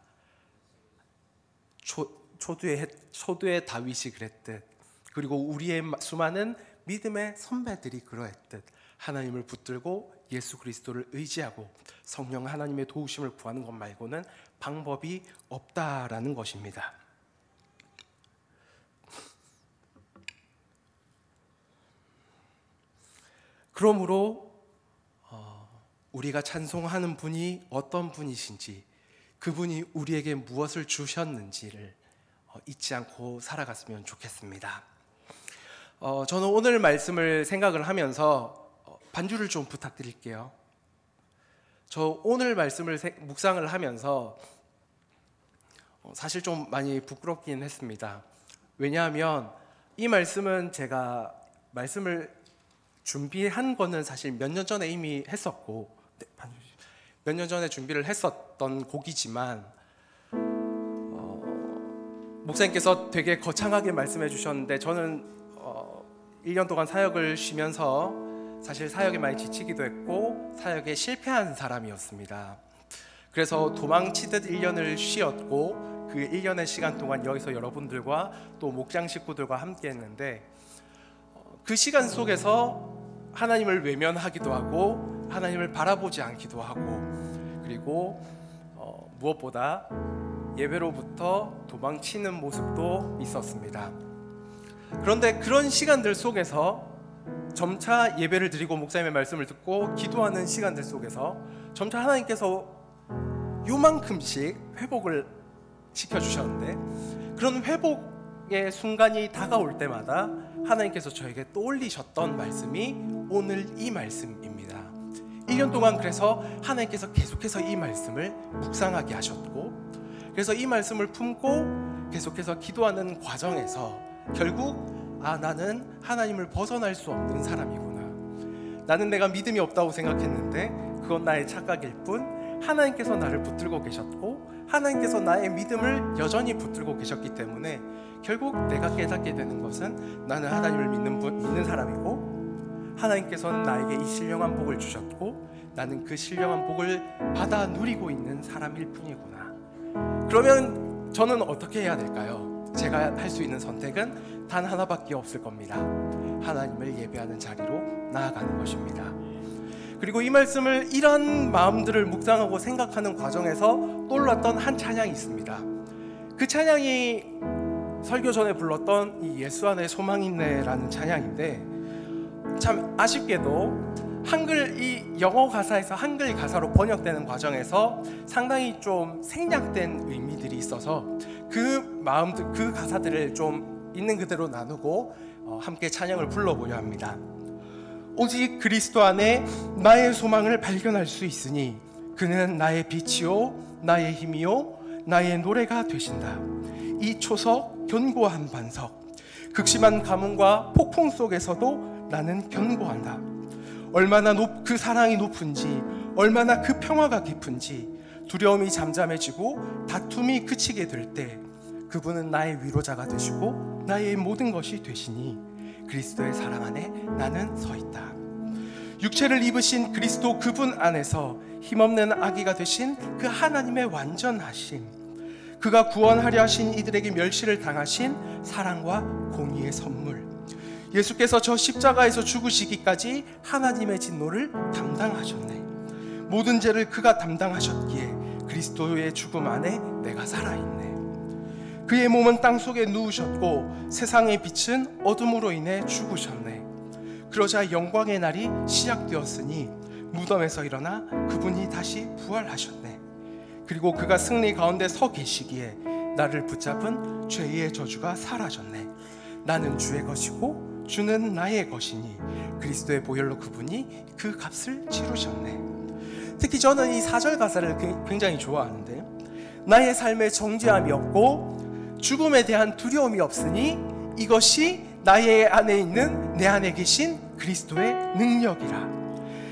초두의 다윗이 그랬듯, 그리고 우리의 수많은 믿음의 선배들이 그러했듯, 하나님을 붙들고 예수 그리스도를 의지하고 성령 하나님의 도우심을 구하는 것 말고는 방법이 없다라는 것입니다. 그러므로 우리가 찬송하는 분이 어떤 분이신지, 그분이 우리에게 무엇을 주셨는지를 잊지 않고 살아갔으면 좋겠습니다. 저는 오늘 말씀을 생각을 하면서 반주를 좀 부탁드릴게요. 저 오늘 말씀을 묵상을 하면서 사실 좀 많이 부끄럽긴 했습니다. 왜냐하면 이 말씀은 제가 말씀을 준비한 거는 사실 몇 년 전에 이미 했었고, 몇 년 전에 준비를 했었던 곡이지만 목사님께서 되게 거창하게 말씀해 주셨는데, 저는 1년 동안 사역을 쉬면서 사실 사역에 많이 지치기도 했고 사역에 실패한 사람이었습니다. 그래서 도망치듯 1년을 쉬었고, 그 1년의 시간 동안 여기서 여러분들과 또 목장 식구들과 함께 했는데, 그 시간 속에서 하나님을 외면하기도 하고 하나님을 바라보지 않기도 하고, 그리고 무엇보다 예배로부터 도망치는 모습도 있었습니다. 그런데 그런 시간들 속에서 점차 예배를 드리고 목사님의 말씀을 듣고 기도하는 시간들 속에서 점차 하나님께서 요만큼씩 회복을 시켜주셨는데, 그런 회복의 순간이 다가올 때마다 하나님께서 저에게 떠올리셨던 말씀이 오늘 이 말씀입니다. 1년 동안 그래서 하나님께서 계속해서 이 말씀을 묵상하게 하셨고, 그래서 이 말씀을 품고 계속해서 기도하는 과정에서 결국 나는 하나님을 벗어날 수 없는 사람이구나, 나는 내가 믿음이 없다고 생각했는데 그건 나의 착각일 뿐 하나님께서 나를 붙들고 계셨고 하나님께서 나의 믿음을 여전히 붙들고 계셨기 때문에 결국 내가 깨닫게 되는 것은 나는 하나님을 믿는 사람이고, 하나님께서는 나에게 이 신령한 복을 주셨고 나는 그 신령한 복을 받아 누리고 있는 사람일 뿐이구나. 그러면 저는 어떻게 해야 될까요? 제가 할 수 있는 선택은 단 하나밖에 없을 겁니다. 하나님을 예배하는 자리로 나아가는 것입니다. 그리고 이 말씀을 이런 마음들을 묵상하고 생각하는 과정에서 떠올랐던 한 찬양이 있습니다. 그 찬양이 설교 전에 불렀던 이 예수 안에 소망이 있네라는 찬양인데, 참 아쉽게도 이 영어 가사에서 한글 가사로 번역되는 과정에서 상당히 좀 생략된 의미들이 있어서 그 가사들을 좀 있는 그대로 나누고 함께 찬양을 불러보려 합니다. 오직 그리스도 안에 나의 소망을 발견할 수 있으니 그는 나의 빛이요 나의 힘이요 나의 노래가 되신다. 이 초석 견고한 반석, 극심한 가뭄과 폭풍 속에서도 나는 견고한다. 얼마나 그 사랑이 높은지, 얼마나 그 평화가 깊은지, 두려움이 잠잠해지고 다툼이 그치게 될 때 그분은 나의 위로자가 되시고 나의 모든 것이 되시니 그리스도의 사랑 안에 나는 서 있다. 육체를 입으신 그리스도 그분 안에서 힘없는 아기가 되신 그 하나님의 완전하심, 그가 구원하려 하신 이들에게 멸시를 당하신 사랑과 공의의 선물, 예수께서 저 십자가에서 죽으시기까지 하나님의 진노를 담당하셨네. 모든 죄를 그가 담당하셨기에 그리스도의 죽음 안에 내가 살아있네. 그의 몸은 땅속에 누우셨고 세상의 빛은 어둠으로 인해 죽으셨네. 그러자 영광의 날이 시작되었으니 무덤에서 일어나 그분이 다시 부활하셨네. 그리고 그가 승리 가운데 서 계시기에 나를 붙잡은 죄의 저주가 사라졌네. 나는 주의 것이고 주는 나의 것이니 그리스도의 보혈로 그분이 그 값을 치르셨네. 특히 저는 이 4절 가사를 굉장히 좋아하는데요. 나의 삶에 정죄함이 없고 죽음에 대한 두려움이 없으니 이것이 나의 안에 있는 내 안에 계신 그리스도의 능력이라.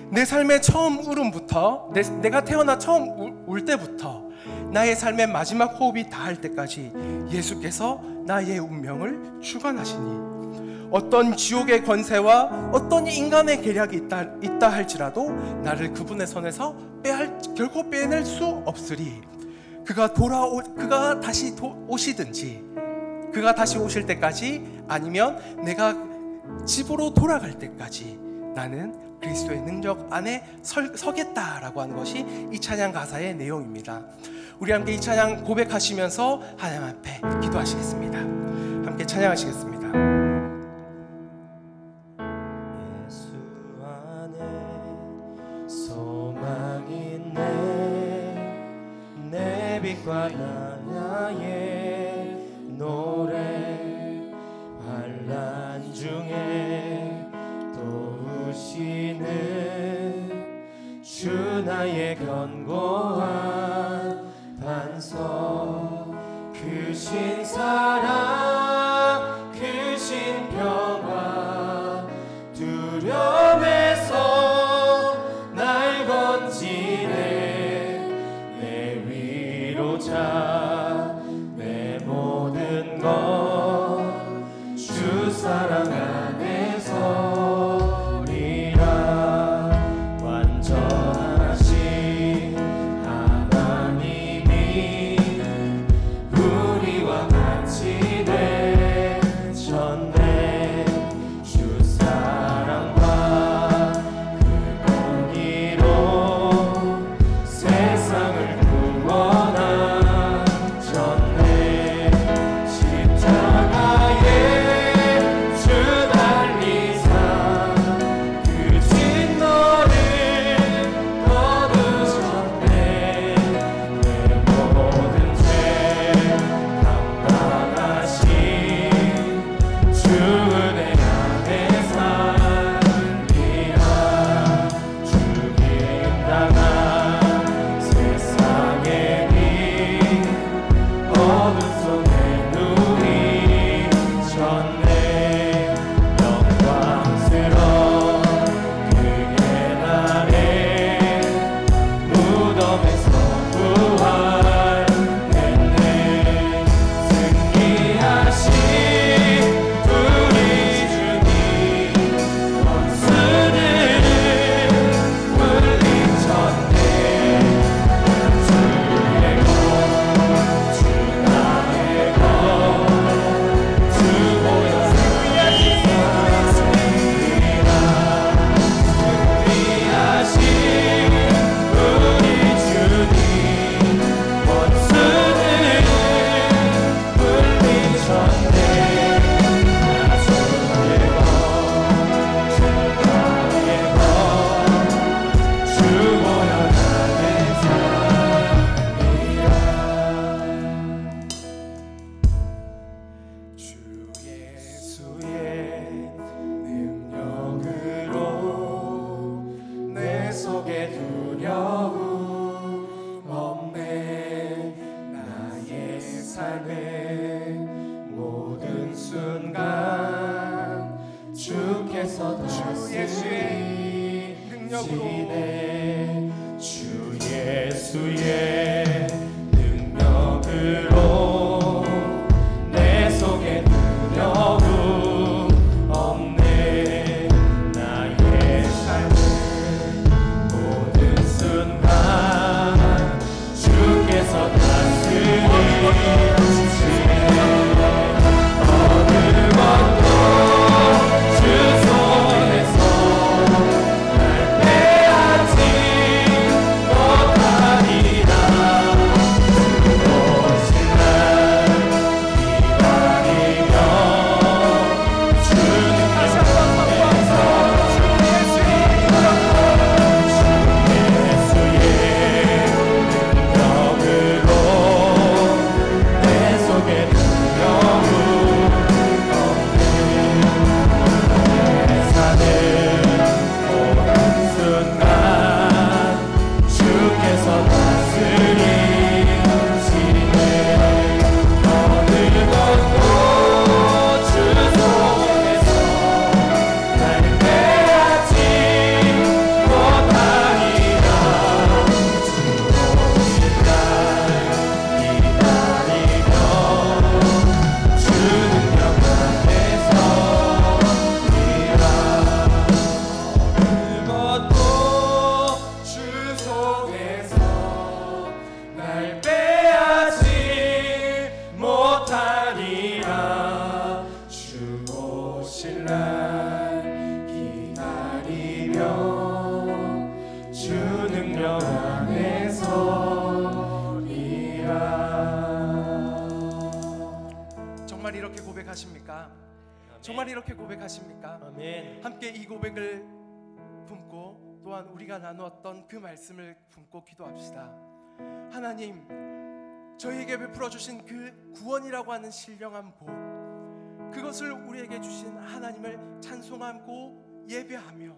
내 삶의 처음 울음부터 내가 태어나 처음 울 때부터 나의 삶의 마지막 호흡이 닿을 때까지 예수께서 나의 운명을 주관하시니 어떤 지옥의 권세와 어떤 인간의 계략이 있다 할지라도 나를 그분의 손에서 결코 빼낼 수 없으리. 그가 다시 오시든지 그가 다시 오실 때까지 아니면 내가 집으로 돌아갈 때까지 나는 그리스도의 능력 안에 서겠다라고 하는 것이 이 찬양 가사의 내용입니다. 우리 함께 이 찬양 고백하시면서 하나님 앞에 기도하시겠습니다. 함께 찬양하시겠습니다.
예수 안에 소망이 있네. 내 빛과 나의 노래 환난 중에 도우시는 주 나의 견고한 반석. 크신 사랑 크신 평화 두려움에서 날 건지네. 내 위로자 내 모든 것 주 사랑 안에서 완전하신 하나님이 우리와 같이 되셨네. 주 사랑과 그 공의로 세상을 구원하셨네. 십자가에 주 달리사 그 진노를 거두셨네. 내 모든 죄 감당하신 주 은혜 안에 살리라. 죽임당한 세상의 빛 어둠 속에 누이셨네. 영광스러운 그의 날에 무덤에서 부활했네. 승리하신 우리 주님 원수들을 물리쳤네. 주의 것 주 나의 것 주 보여 승리하신 우리 주님 원수들을 물리쳤네. 주의 것 주 나의 것 주 보여 나의 삶이라. 주 예수의 능력으로 내 속에 두려움 없네. 나의 삶의 모든 순간 주께서 다스리시네. 주 예수의 능력으로 내 속에 두려움 없네. 나의 삶을 모든 순간 주께서 다스리시네. 어느 것도 주 손에서 날 빼앗지 못하리라.
이렇게 고백하십니까? 정말 이렇게 고백하십니까?
아멘.
함께 이 고백을 품고 또한 우리가 나누었던 그 말씀을 품고 기도합시다. 하나님, 저희에게 베풀어 주신 그 구원이라고 하는 신령한 복, 그것을 우리에게 주신 하나님을 찬송하고 예배하며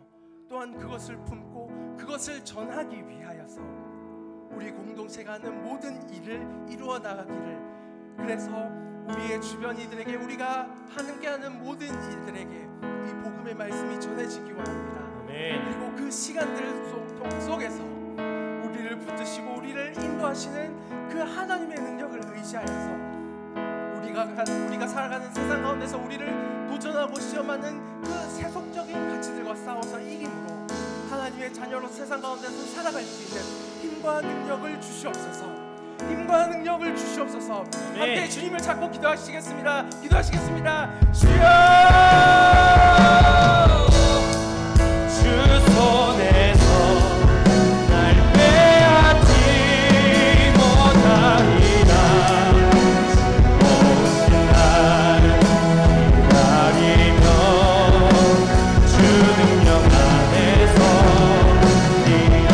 또한 그것을 품고 그것을 전하기 위하여서 우리 공동체가 하는 모든 일을 이루어 나가기를, 그래서 우리의 주변 이들에게, 우리가 함께하는 모든 이들에게 이 복음의 말씀이 전해지기 원합니다.
아멘.
그리고 그 시간들 속에서 우리를 붙드시고 우리를 인도하시는 그 하나님의 능력을 의지하여서 우리가 살아가는 세상 가운데서 우리를 도전하고 시험하는 그 세속적인 가치들과 싸워서 이김으로 하나님의 자녀로 세상 가운데서 살아갈 수 있는 힘과 능력을 주시옵소서. 힘과 능력을 주시옵소서. 함께 주님을 찾고 기도하시겠습니다. 주여,
주 손에서 날 빼앗지 못하리라. 오신 날 기다리며 주 능력 안에서 뛰라.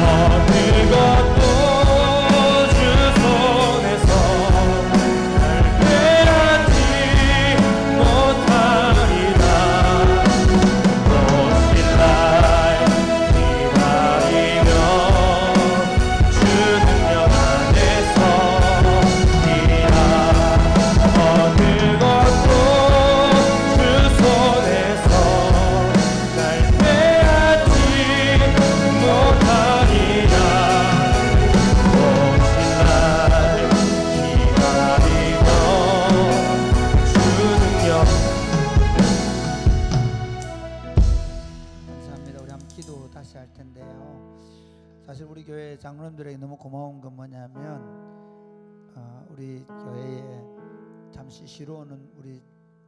어느 것도 주 손에서 날 빼앗지 못하리라. 오신 날 기다리며 주 능력 안에서 뛰라. 어느 것도 주 손에서 날 빼앗지 못하리라. 오신 날 기다리며 주 능력.
감사합니다. 우리 한번 기도 다시 할 텐데요. 사실 우리 교회 장로님들에게 너무 고마운 건 뭐냐면 우리 교회에 잠시 쉬러 오는 우리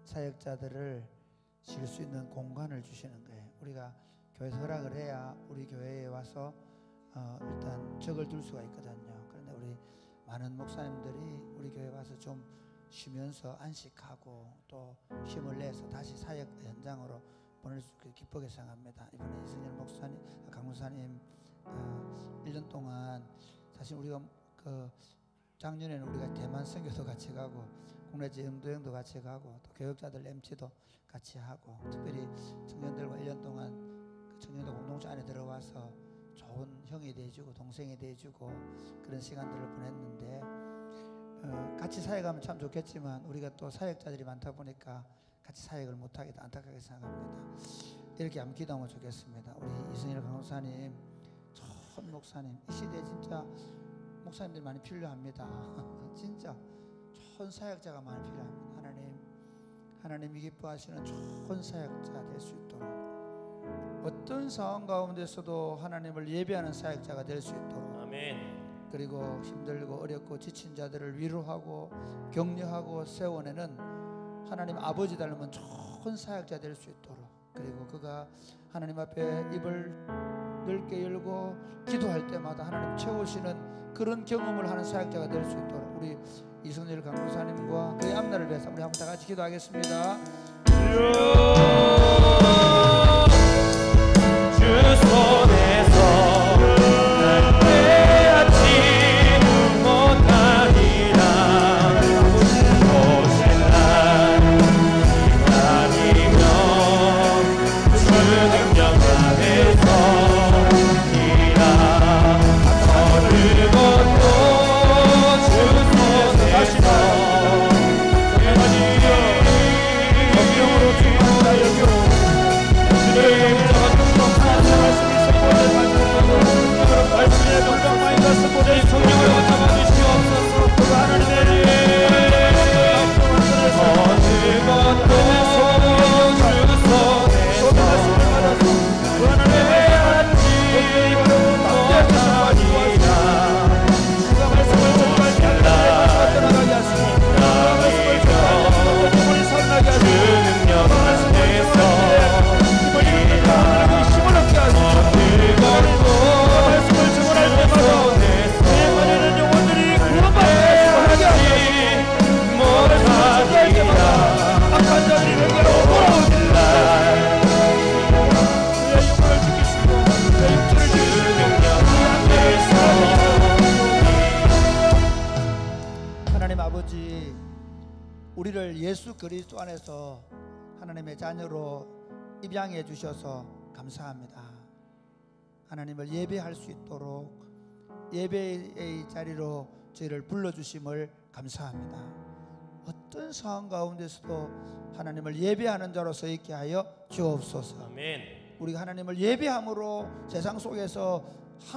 사역자들을 쉴 수 있는 공간을 주시는 거예요. 우리가 교회에서 허락을 해야 우리 교회에 와서 일단 적을 둘 수가 있거든요. 그런데 우리 많은 목사님들이 우리 교회 와서 좀 쉬면서 안식하고 또 힘을 내서 다시 사역 현장으로 보낼 수 있게 기쁘게 생각합니다. 이번에 이승열 목사님, 강무사님 1년 동안 사실 우리가 그 작년에는 우리가 대만 선교도 같이 가고 국내 제영도행도 같이 가고 또 교역자들 MT도 같이 하고 특별히 청년들과 1년 동안 그 청년들 공동체 안에 들어와서 좋은 형이 돼주고 동생이 돼주고 그런 시간들을 보냈는데 같이 사역하면 참 좋겠지만 우리가 또 사역자들이 많다 보니까 같이 사역을 못하겠다 안타깝게 생각합니다. 이렇게 한번 기도하면 좋겠습니다. 우리 이승일 강목사님, 전 목사님, 이 시대에 진짜 목사님들이 많이 필요합니다. 진짜 전 사역자가 많이 필요합니다. 하나님이 기뻐하시는 좋은 사역자 될 수 있도록, 어떤 상황 가운데서도 하나님을 예배하는 사역자가 될 수 있도록,
아멘.
그리고 힘들고 어렵고 지친 자들을 위로하고 격려하고 세워내는 하나님 아버지 닮은 좋은 사역자 될 수 있도록, 그리고 그가 하나님 앞에 입을 넓게 열고 기도할 때마다 하나님 채우시는 그런 경험을 하는 사역자가 될 수 있도록 우리 이승열 강목사님과 그의 앞날을 위해서 우리 한번 다 같이 기도하겠습니다.
주 손에서 날 빼앗지 못하리라. 오신 날 기다리며 주 능력 안에서 뛰라. 어느 것도 주 손에서 성령으로 충만하다 이렇게
아버지, 우리를 예수 그리스도 안에서 하나님의 자녀로 입양해 주셔서 감사합니다. 하나님을 예배할 수 있도록 예배의 자리로 저희를 불러주심을 감사합니다. 어떤 상황 가운데서도 하나님을 예배하는 자로 서 있게 하여 주옵소서.
아멘.
우리가 하나님을 예배함으로 세상 속에서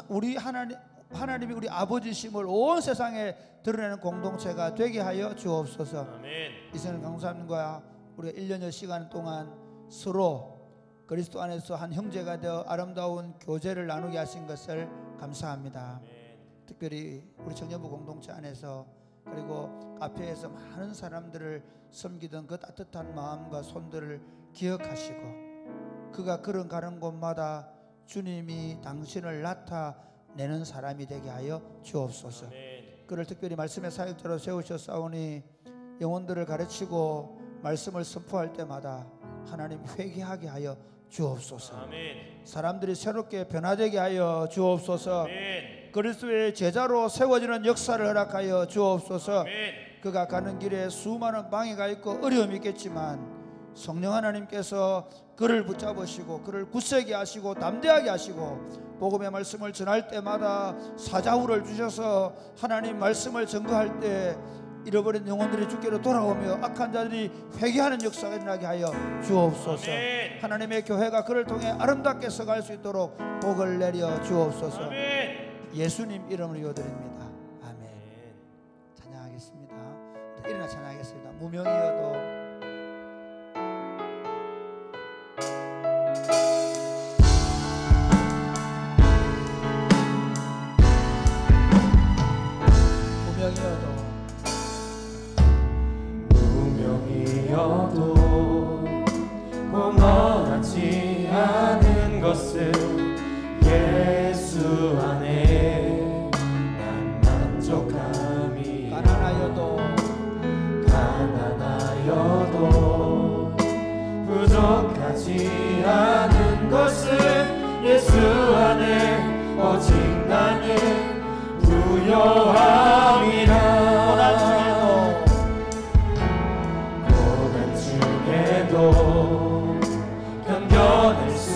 우리 하나님이 우리 아버지심을 온 세상에 드러내는 공동체가 되게 하여 주옵소서.
아멘.
이제는 강사님과 우리가 1년여 시간 동안 서로 그리스도 안에서 한 형제가 되어 아름다운 교제를 나누게 하신 것을 감사합니다.
아멘.
특별히 우리 청년부 공동체 안에서 그리고 카페에서 많은 사람들을 섬기던 그 따뜻한 마음과 손들을 기억하시고 그가 걸음 가는 곳마다 주님이 당신을 나타내는 사람이 되게 하여 주옵소서.
아멘.
그를 특별히 말씀의 사역자로 세우셨사오니 영혼들을 가르치고 말씀을 선포할 때마다 하나님 회개하게 하여 주옵소서.
아멘.
사람들이 새롭게 변화되게 하여 주옵소서.
아멘.
그리스도의 제자로 세워지는 역사를 허락하여 주옵소서.
아멘.
그가 가는 길에 수많은 방해가 있고 어려움이 있겠지만 성령 하나님께서 그를 붙잡으시고 그를 굳세게 하시고 담대하게 하시고 복음의 말씀을 전할 때마다 사자후를 주셔서 하나님 말씀을 증거할 때 잃어버린 영혼들이 주께로 돌아오며 악한 자들이 회개하는 역사가 일어나게 하여 주옵소서.
아멘.
하나님의 교회가 그를 통해 아름답게 서갈 수 있도록 복을 내려 주옵소서.
아멘.
예수님 이름으로 기도드립니다. 아멘. 찬양하겠습니다. 일어나 찬양하겠습니다. 무명이어도
무명이어도 공허하지 않은 것은 예수 안에 난 만족함이 가난하여도 부족하지 않은 것은 예수 안에 오직 나는 부요함이라. 고난 중에도 견뎌낼 수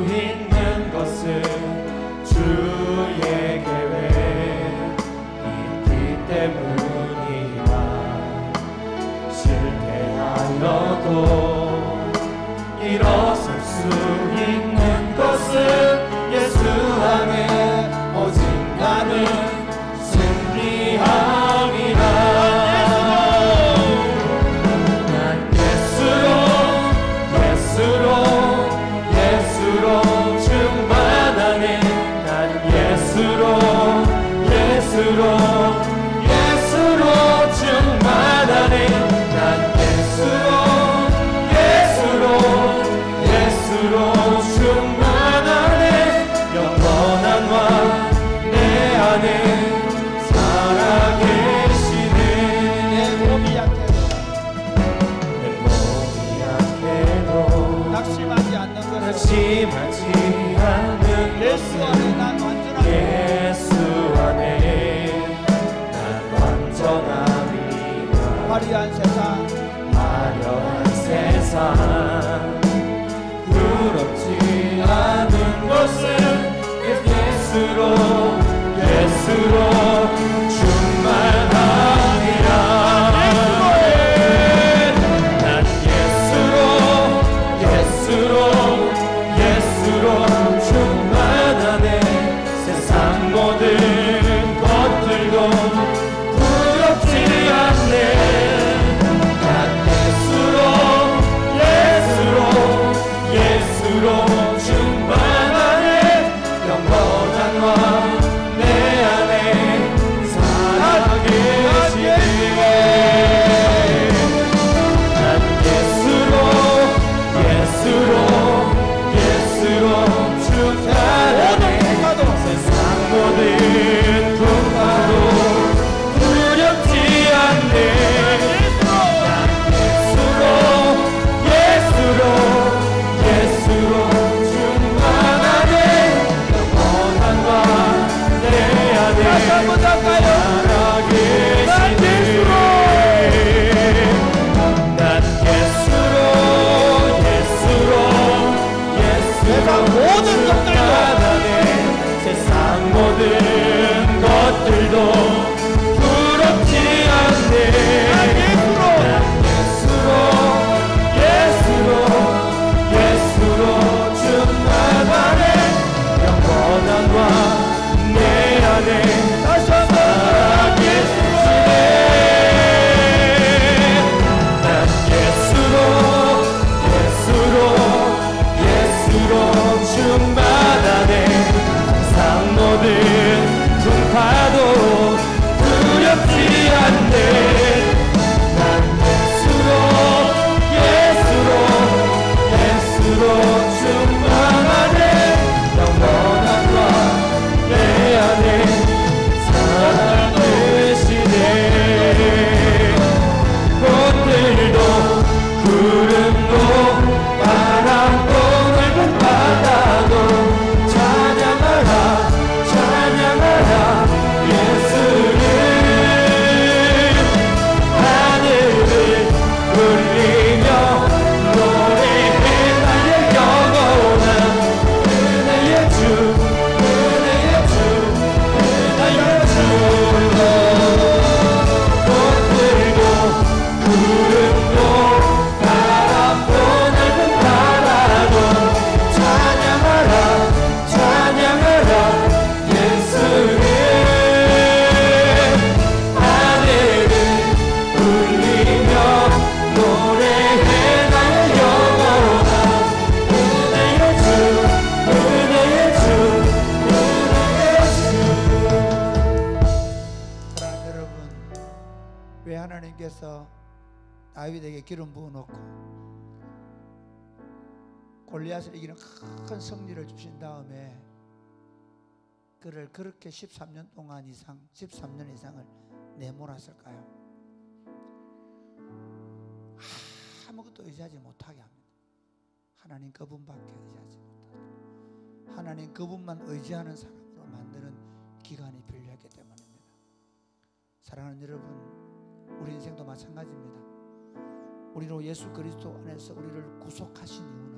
있는 것은 주의 계획 있기 때문이라. 실패하여도 일어설 수 있는 것은 예수 안에 오직 나는 승리함이라. 난 예수로 충만하네. 난 예수로 충만하네. 난 예수로 충만하네. 영원한 왕 내 안에 살아계시네. 내 몸이 약해도 낙심하지 않는 예수 안에 난 완전하네. 예수 안에 난 완전함이라. 화려한 세상 부럽지 않은 것은 예수로 충만하리라. 난 예수로 충만하네. 세상 모든 것들도 부럽지 않네. 난 예수로 충만하네. 영원한 왕 내 안에 두렵지 않네. 난 예수로 충만하네. 영원함과 내 안에 살아계시네. 꽃들도 구름도 바람도 넓은 바다도 찬양하라 찬양하라 예수를. 하늘을 울리며 노래해 나의 영원한 은혜의 주 은혜의 주 은혜의 주. 꽃들도 구름도 바람도 넓은 바다도 찬양하라 찬양하라 예수를. 하늘을 울리며 노래해 나의 영원한 은혜의 주 은혜의 주 은혜의 주.
사랑하는 여러분, 왜 하나님께서 다윗에게 기름 부어놓고 골리앗을 이기는 큰 승리를 주신 다음에 그를 그렇게 13년 이상을 내몰았을까요? 아무것도 의지하지 못하게 합니다. 하나님 그분밖에 의지하지 못하게, 하나님 그분만 의지하는 사람으로 만드는 기간이 필요했기 때문입니다. 사랑하는 여러분, 우리 인생도 마찬가지입니다. 우리로 예수 그리스도 안에서 우리를 구속하신 이유는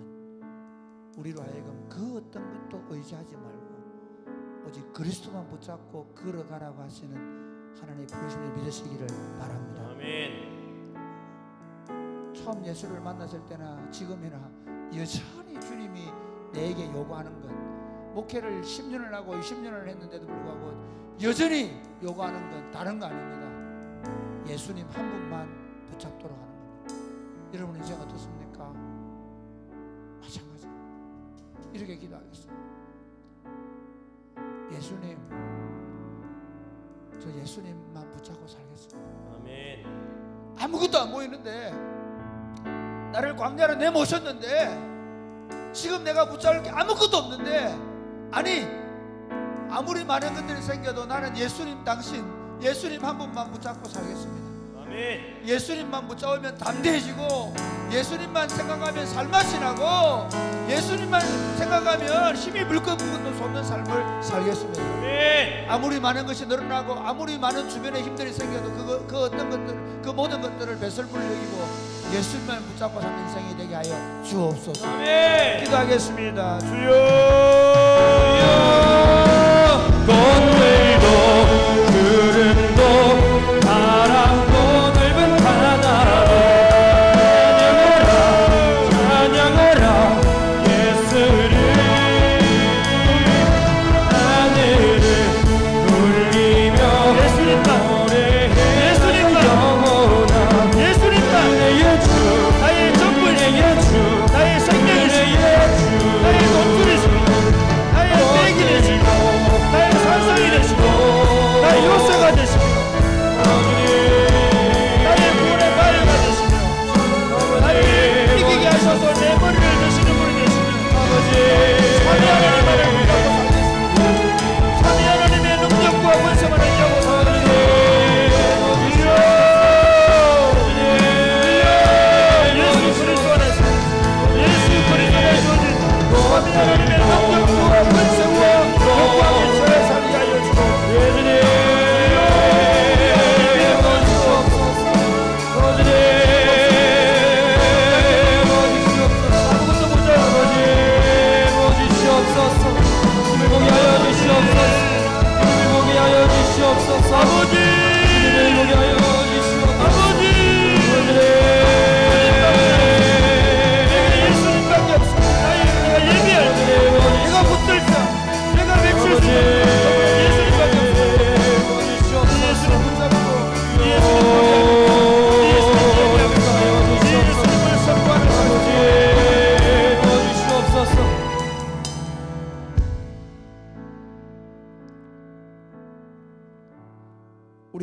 우리로 하여금 그 어떤 것도 의지하지 말고 오직 그리스도만 붙잡고 걸어가라고 하시는 하나님의 부르심을 믿으시기를 바랍니다.
아멘.
처음 예수를 만났을 때나 지금이나 여전히 주님이 내게 요구하는 것, 목회를 10년을 하고 20년을 했는데도 불구하고 여전히 요구하는 건 다른 거 아닙니다. 예수님 한 분만 붙잡도록 하는 겁니다. 여러분 인생 어떻습니까? 마찬가지. 이렇게 기도하겠습니다. 예수님, 저 예수님만 붙잡고 살겠습니다.
아멘.
아무것도 안 보이는데, 나를 광야로 내모셨는데 지금 내가 붙잡을 게 아무것도 없는데, 아니 아무리 많은 것들이 생겨도 나는 예수님 당신, 예수님 한 분만 붙잡고 살겠습니다.
아멘.
예수님만 붙잡으면 담대해지고, 예수님만 생각하면 살맛이 나고, 예수님만 생각하면 힘이 불끈불끈 솟는 삶을 살겠습니다.
아멘.
아무리 많은 것이 늘어나고 아무리 많은 주변에 힘들이 생겨도 그 어떤 것들, 그 모든 것들을 배설물로 여기고 예수님만 붙잡고 사는 인생이 되게 하여 주옵소서.
아멘.
기도하겠습니다. 주여.
꽃들도 구름도 바람도 넓은 바다도 찬양하라 예수를. 하늘을 울리며 노래해 영원한 은혜의 주
나의 전부이시고
은혜의 주
나의 생명이시고
은혜의 주
나의 돈줄이시고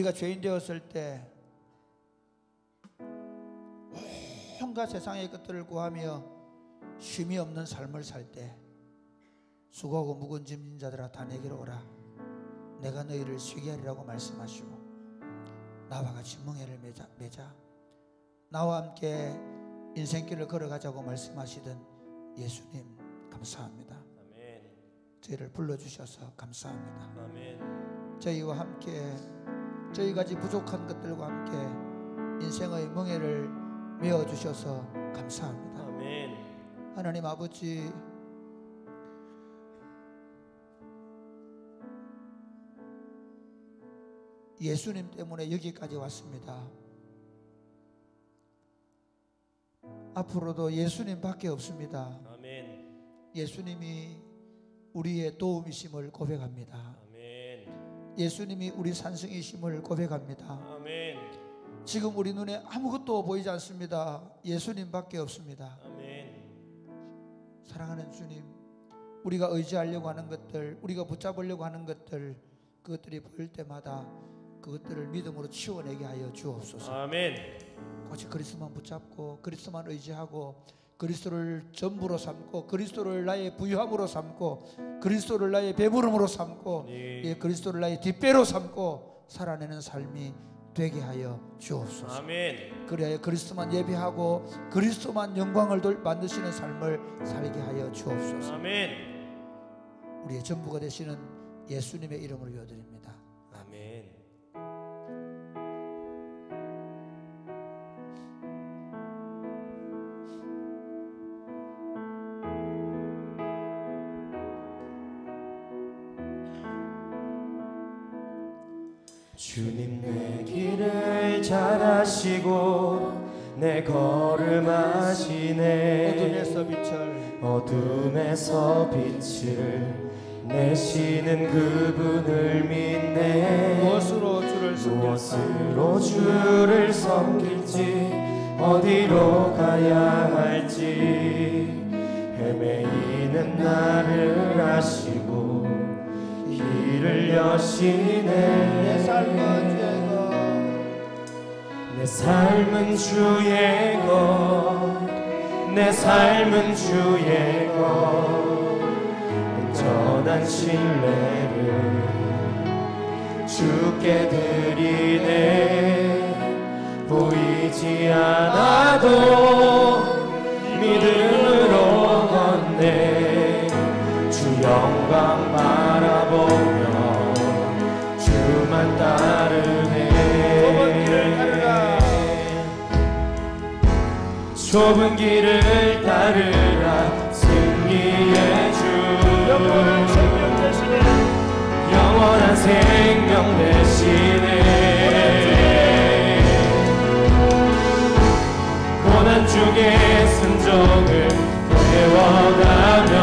우리가 죄인 되었을 때 온갖 세상의 것들을 구하며 쉼이 없는 삶을 살 때 수고하고 무거운 짐진 자들아 다 내게로 오라. 내가 너희를 쉬게 하리라고 말씀하시고 나와 같이 멍에를 매자. 나와 함께 인생길을 걸어가자고 말씀하시던 예수님 감사합니다.
아멘.
저희를 불러주셔서 감사합니다.
아멘.
저희와 함께 저희까지 부족한 것들과 함께 인생의 멍에를 메어주셔서 감사합니다.
아멘.
하나님 아버지, 예수님 때문에 여기까지 왔습니다. 앞으로도 예수님밖에 없습니다.
아멘.
예수님이 우리의 도움이심을 고백합니다.
아멘.
예수님이 우리 산성이심을 고백합니다.
아멘.
지금 우리 눈에 아무것도 보이지 않습니다. 예수님밖에 없습니다.
아멘.
사랑하는 주님, 우리가 의지하려고 하는 것들, 우리가 붙잡으려고 하는 것들, 그것들이 보일 때마다 그것들을 믿음으로 치워내게 하여 주옵소서.
아멘.
오직 그리스도만 붙잡고 그리스도만 의지하고 그리스도를 전부로 삼고 그리스도를 나의 부유함으로 삼고 그리스도를 나의 배부름으로 삼고
네.
그리스도를 나의 뒷배로 삼고 살아내는 삶이 되게 하여 주옵소서.
아멘.
그리하여 그리스도만 예배하고 그리스도만 영광을 만드시는 삶을 살게 하여 주옵소서.
아멘.
우리의 전부가 되시는 예수님의 이름으로 기도드립니다.
아멘. 주님 내 길을 잘 아시고 내 걸음 아시네. 어둠에서 빛을 내시는 그분을 믿네. 무엇으로 주를 섬길지 어디로 가야 할지 헤매이는 나를 아시고 길을 여시네. 내 삶은 주의 것, 내 삶은 주의 것, 온전한 신뢰를 주께 드리네. 보이지 않아도 믿음으로 걷네. 주 영광 바라보며 주만 따르네. 좁은 길을 따르라. 승리의 주 영원한 생명 되시네. 고난 중에 순종을 배워가며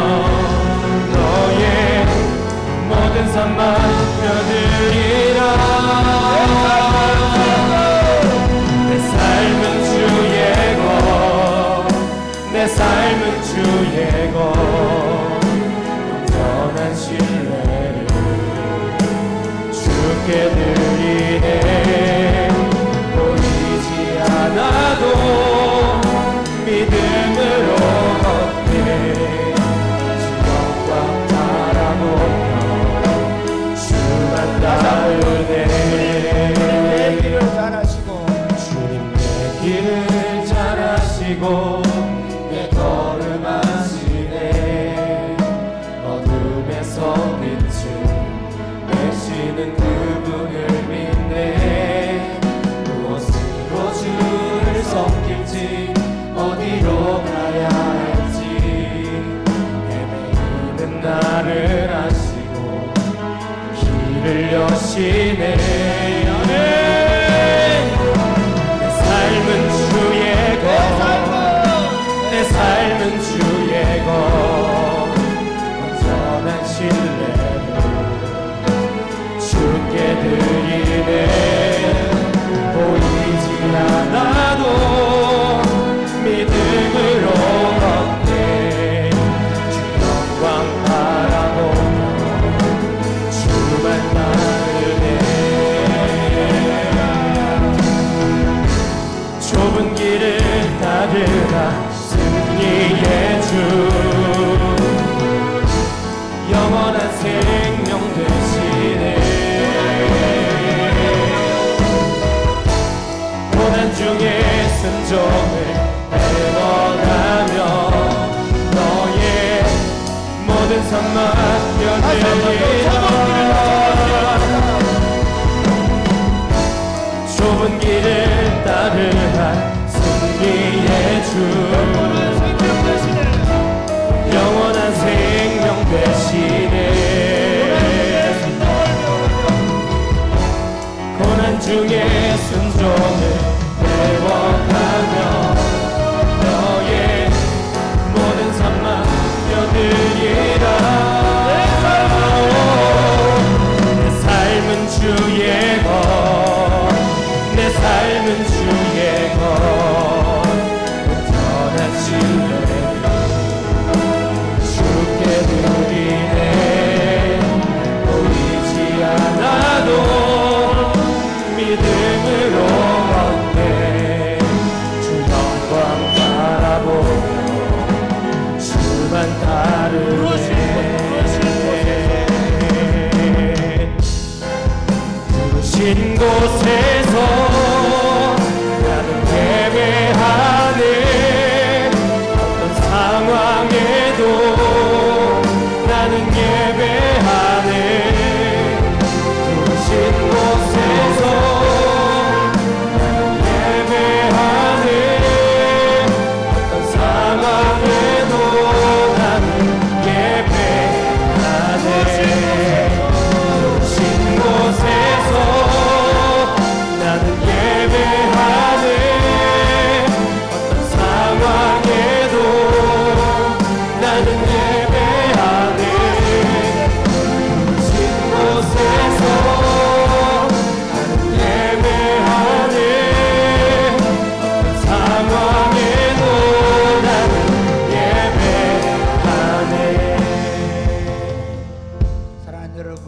너의 모든 삶 맡겨드리라. 내 삶은 주의 것, 내 삶은 주의 것, 온전한 신뢰를 주께 드리네. 보이지 않아도 믿음으로 걷네. 주 영광 바라보며 주만 따르네. 주님 내 길을 잘 아시고 내 걸음 아시네. 어둠에서 빛을 내시는 그분을 믿네. 무엇으로 주를 섬길지 어디로 가야 할지 헤매이는 나를 아시고 길을 여시네. 내 삶은 주의 것, 좁은 길을 따르라 승리의 주 영원한 생명 되시네 고난 중에 순종을 배워가며 너의 모든 삶 맡겨드리라 좁은 길을 따르라 승리의 주 영원한 생명 되시네 고난 중에 순종을 배워가며 너의 모든 삶 맡겨드리라 내 삶은 주의 내 삶은 주의 것 온전하시네 주께 드리네 보이지 않아도 믿음으로 걷네 주 영광 바라보며 주만 따르네 부르신 곳에서 나는 예배하네 어떤 상황에도 나는 예배하네 부르신 곳에서 나는 예배하네 어떤 상황에도 나는 예배하네 부르신 곳에서 나는 예배하네 어떤 상황에도 나는 예배하네 부르신 곳에서 나는 예배하네 어떤 상황에도 나는 예배하네
사랑하는 여러분,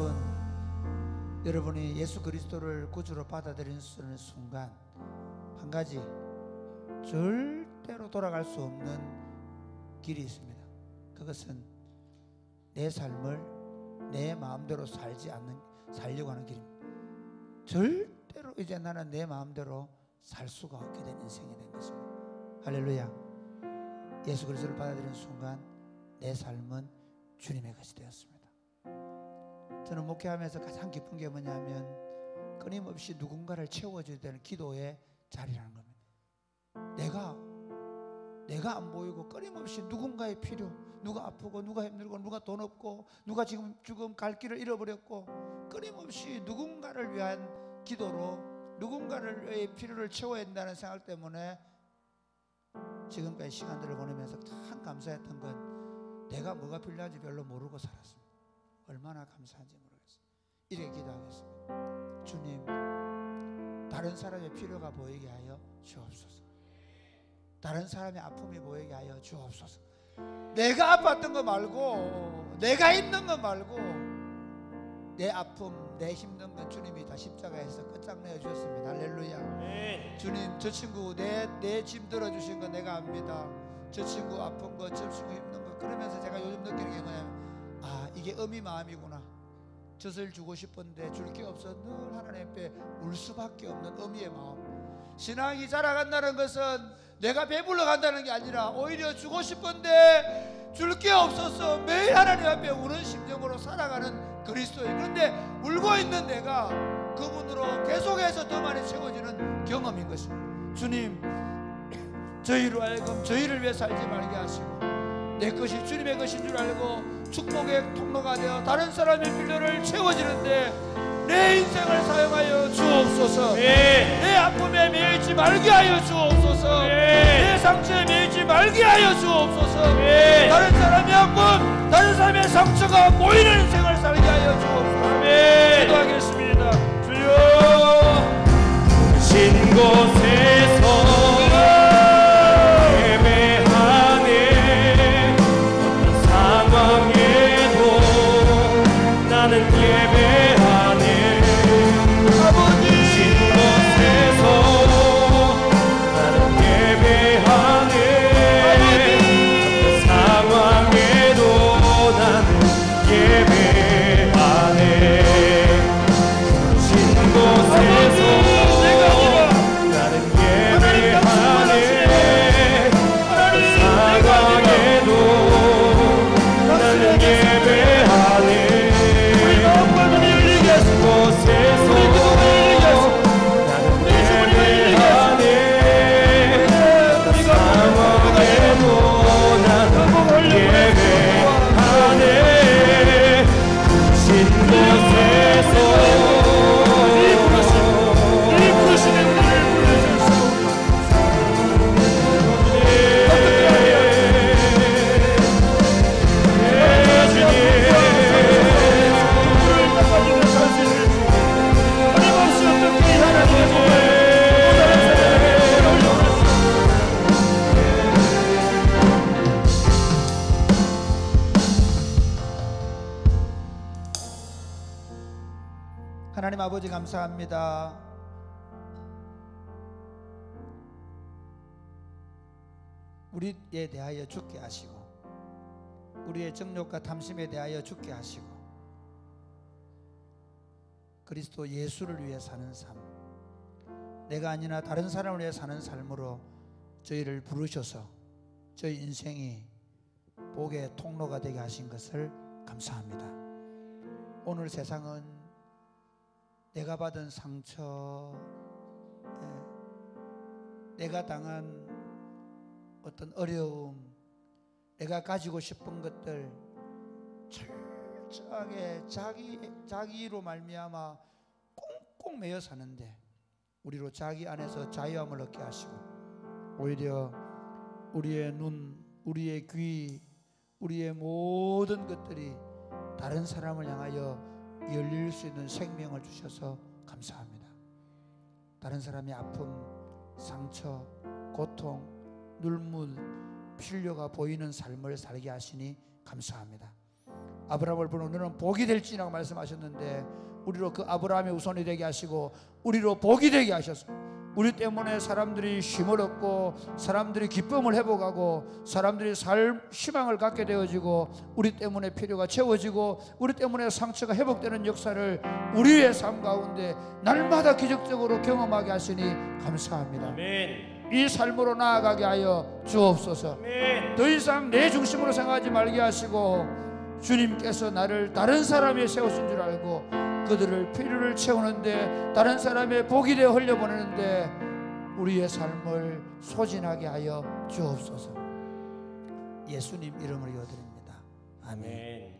여러분이 예수 그리스도를 구주로 받아들이는 순간 한 가지 절대로 돌아갈 수 없는 길이 있습니다. 그것은 내 삶을 내 마음대로 살려고 하는 길입니다. 절대로 이제 나는 내 마음대로 살 수가 없게 된 인생이 된 것입니다. 할렐루야. 예수 그리스도를 받아들이는 순간 내 삶은 주님의 것이 되었습니다. 저는 목회하면서 가장 기쁜 게 뭐냐면 끊임없이 누군가를 채워줘야 되는 기도의 자리라는 겁니다. 내가 안 보이고 끊임없이 누군가의 필요, 누가 아프고 누가 힘들고 누가 돈 없고 누가 지금 갈 길을 잃어버렸고 끊임없이 누군가를 위한 기도로 누군가의 필요를 채워야 한다는 생각 때문에 지금까지 시간들을 보내면서 참 감사했던 건 내가 뭐가 필요한지 별로 모르고 살았습니다. 얼마나 감사한지 모르겠어요. 이렇게 기도하겠습니다. 주님, 다른 사람의 필요가 보이게 하여 주옵소서. 다른 사람의 아픔이 보이게 하여 주옵소서. 내가 아팠던 거 말고, 내가 있는 거 말고, 내 아픔, 내 힘든 건 주님이 다 십자가에서 끝장내어 주셨습니다. 할렐루야. 주님, 저 친구 내 짐 들어주신 거 내가 압니다. 저 친구 아픈 거, 저 친구 힘든 거. 그러면서 제가 요즘 느끼는 게 뭐냐면, 아, 이게 어미 마음이구나. 젖을 주고 싶은데 줄 게 없어 늘 하나님 앞에 울 수밖에 없는 어미의 마음. 신앙이 자라간다는 것은 내가 배불러 간다는 게 아니라 오히려 주고 싶은데 줄 게 없어서 매일 하나님 앞에 우는 심정으로 살아가는 그리스도예요. 그런데 울고 있는 내가 그분으로 계속해서 더 많이 채워지는 경험인 것입니다. 주님, 저희로 하여금 저희를 위해 살지 말게 하시고 내 것이 주님의 것인 줄 알고 축복의 통로가 되어 다른 사람의 필요를 채워지는데 내 인생을 사용하여 주옵소서. 내 아픔에 매이지 말게 하여 주옵소서. 내 상처에 매이지 말게 하여 주옵소서. 다른 사람의 아픔, 다른 사람의 상처가 보이는 인생을 살게 하여 주옵소서. 기도하겠습니다. 주여,
신 곳에서 나는 예배하네. 아버지, 신 곳에서 나는
아버지 감사합니다. 우리에 대하여 죽게 하시고 우리의 정욕과 탐심에 대하여 죽게 하시고 그리스도 예수를 위해 사는 삶, 내가 아니나 다른 사람을 위해 사는 삶으로 저희를 부르셔서 저희 인생이 복의 통로가 되게 하신 것을 감사합니다. 오늘 세상은 내가 받은 상처, 내가 당한 어떤 어려움, 내가 가지고 싶은 것들 철저하게 자기로 말미암아 꽁꽁 매여 사는데 우리로 자기 안에서 자유함을 얻게 하시고 오히려 우리의 눈, 우리의 귀, 우리의 모든 것들이 다른 사람을 향하여 열릴 수 있는 생명을 주셔서 감사합니다. 다른 사람의 아픔, 상처, 고통, 눈물, 필요가 보이는 삶을 살게 하시니 감사합니다. 아브라함을 부르는 너는 복이 될지라고 말씀하셨는데 우리로 그 아브라함의 우선이 되게 하시고 우리로 복이 되게 하셔서 우리 때문에 사람들이 쉼을 얻고 사람들이 기쁨을 회복하고 사람들이 희망을 갖게 되어지고 우리 때문에 필요가 채워지고 우리 때문에 상처가 회복되는 역사를 우리의 삶 가운데 날마다 기적적으로 경험하게 하시니 감사합니다.
아멘.
이 삶으로 나아가게 하여 주옵소서.
아멘.
더 이상 내 중심으로 생각하지 말게 하시고 주님께서 나를 다른 사람에 세우신 줄 알고 그들을 필요를 채우는데 다른 사람의 복이 되어 흘려보내는데 우리의 삶을 소진하게 하여 주옵소서. 예수님 이름으로 기도드립니다. 아멘.
아멘.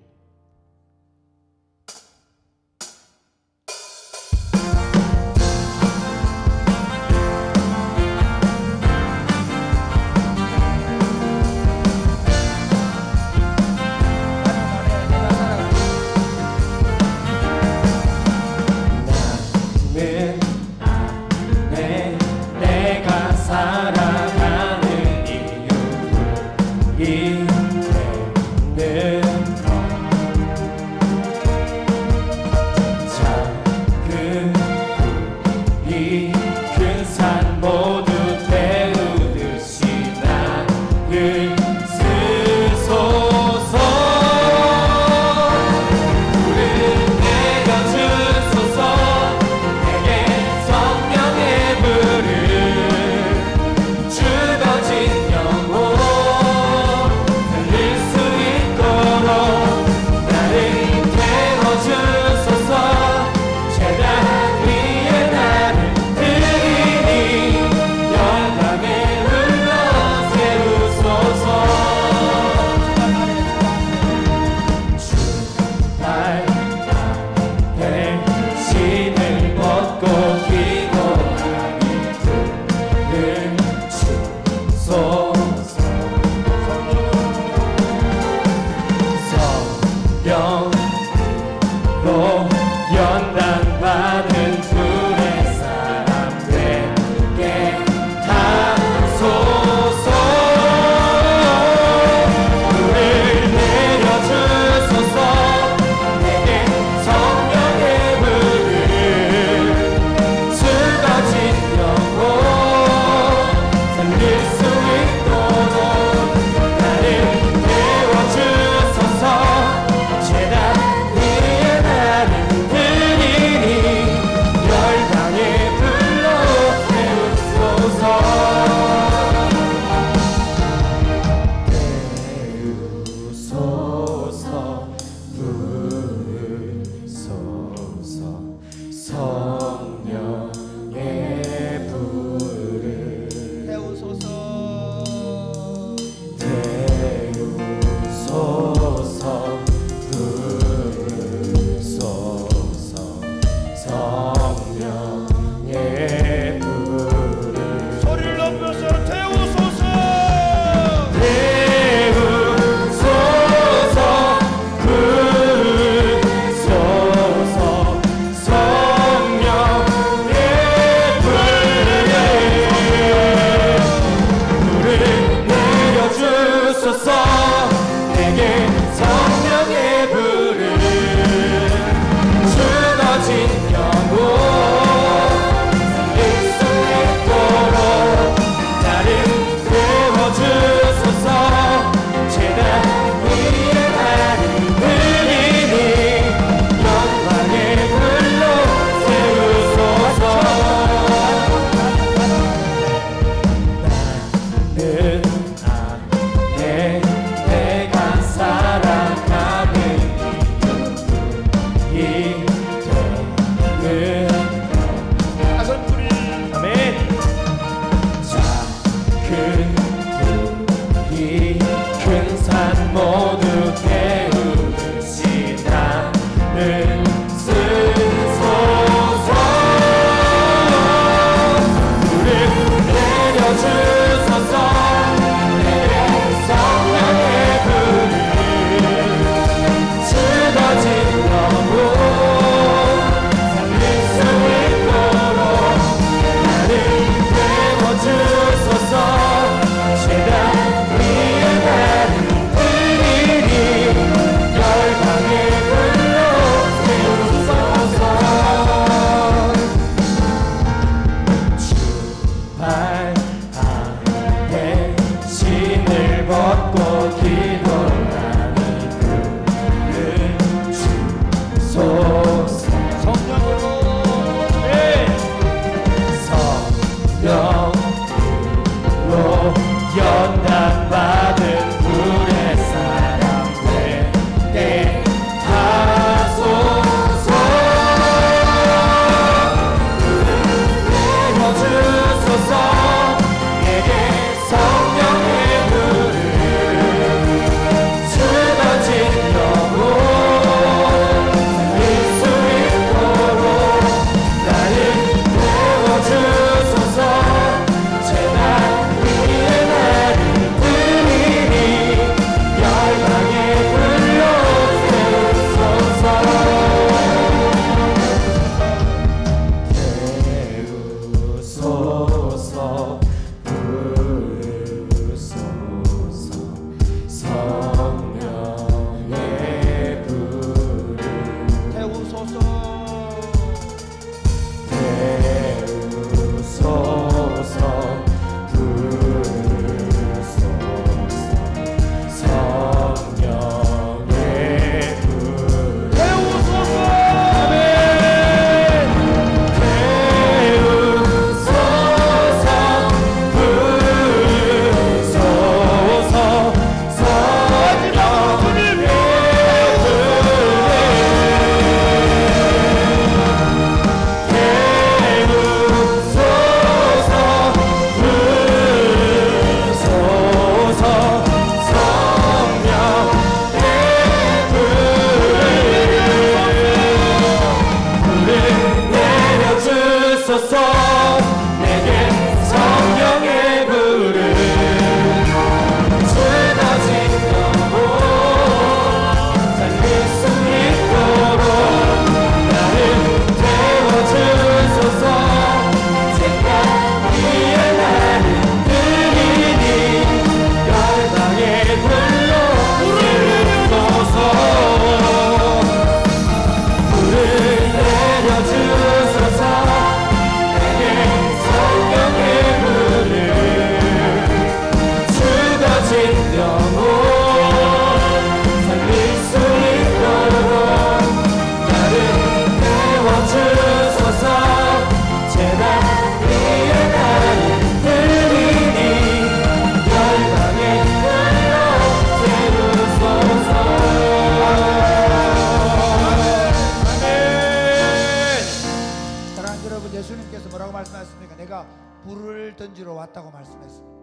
내가 불을 던지러 왔다고 말씀했습니다.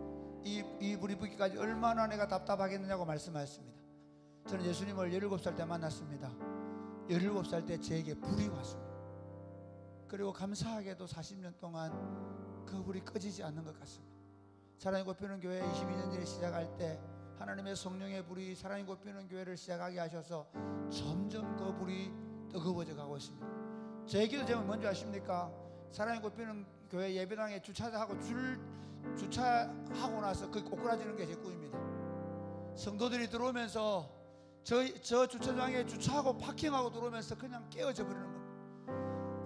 이 불이 붙기까지 얼마나 내가 답답하겠느냐고 말씀하셨습니다. 저는 예수님을 17살 때 만났습니다. 17살 때 저에게 불이 왔습니다. 그리고 감사하게도 40년 동안 그 불이 꺼지지 않는 것 같습니다. 사랑이 꽃피우는 교회 22년전에 시작할 때 하나님의 성령의 불이 사랑이 꽃피우는 교회를 시작하게 하셔서 점점 그 불이 뜨거워져 가고 있습니다. 제 기도 제목이 뭔지 아십니까? 사랑이 꽃피우는 교회 예배당에 주차하고 주차하고 나서 그 꼬꾸라지는 게 제 꿈입니다. 성도들이 들어오면서 저 주차장에 주차하고 파킹하고 들어오면서 그냥 깨어져 버리는 겁니다.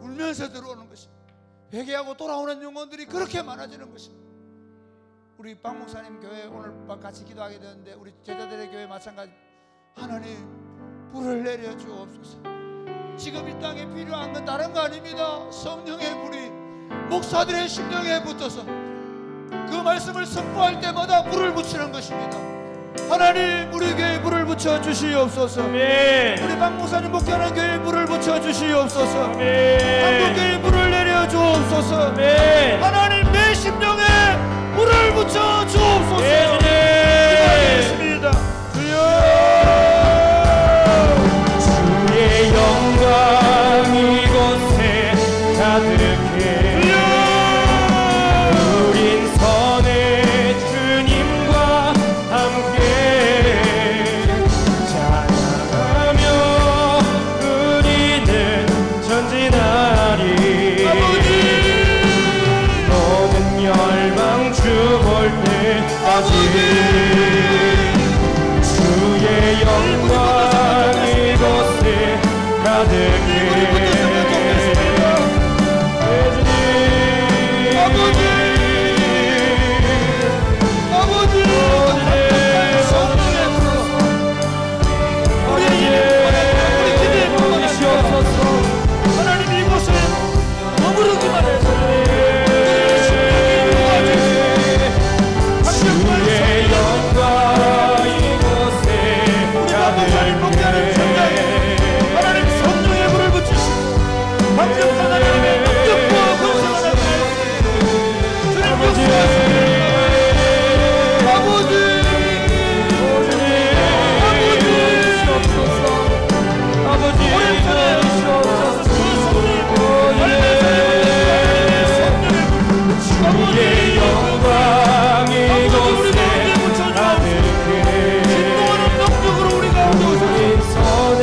울면서 들어오는 것입니다. 회개하고 돌아오는 영혼들이 그렇게 많아지는 것입니다. 우리 박 목사님 교회 오늘 밤 같이 기도하게 되는데 우리 제자들의 교회 마찬가지. 하나님 불을 내려 주옵소서. 지금 이 땅에 필요한 건 다른 거 아닙니다. 성령의 불이 목사들의 심령에 붙어서 그 말씀을 선포할 때마다 불을 붙이는 것입니다. 하나님 우리 교회에 불을 붙여 주시옵소서. 아멘. 우리 박 목사님 목회하는 교회에 불을 붙여 주시옵소서. 아멘. 한국 교회에 불을 내려 주옵소서. 아멘. 하나님 내 심령에 불을 붙여 주옵소서. 기도하겠습니다. 주여
주의 영광 이곳에 가득해 우린 선의 주님과 함께 찬양하며 우리는 전진하리. 모든 열망 주볼 때까지 주의 영광 이곳에 가득해
하나님 이곳에 머무르기만 해서
주의 영광 이곳에 가득해
하나님 성령의 불을 붙이시고 완전 하나님의 능력과 권세가 나타나시고 주님 역사하시고
주의 영광 이곳에 가득해
진동하는 능력으로 우리가
우린 선의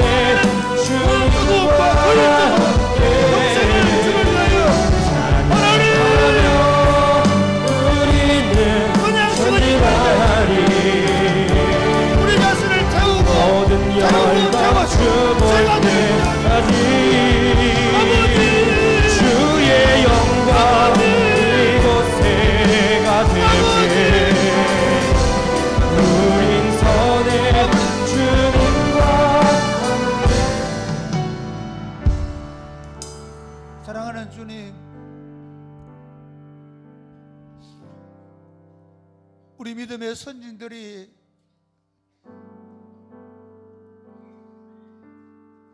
주님과 함께 찬양하며 우리는 전진하리.
우리 자신을 태우고
모든 열망 주볼 때까지 주의 영광 이곳에 가득해 우린 선의 주님과
사랑하는 주님, 우리 믿음의 선진들이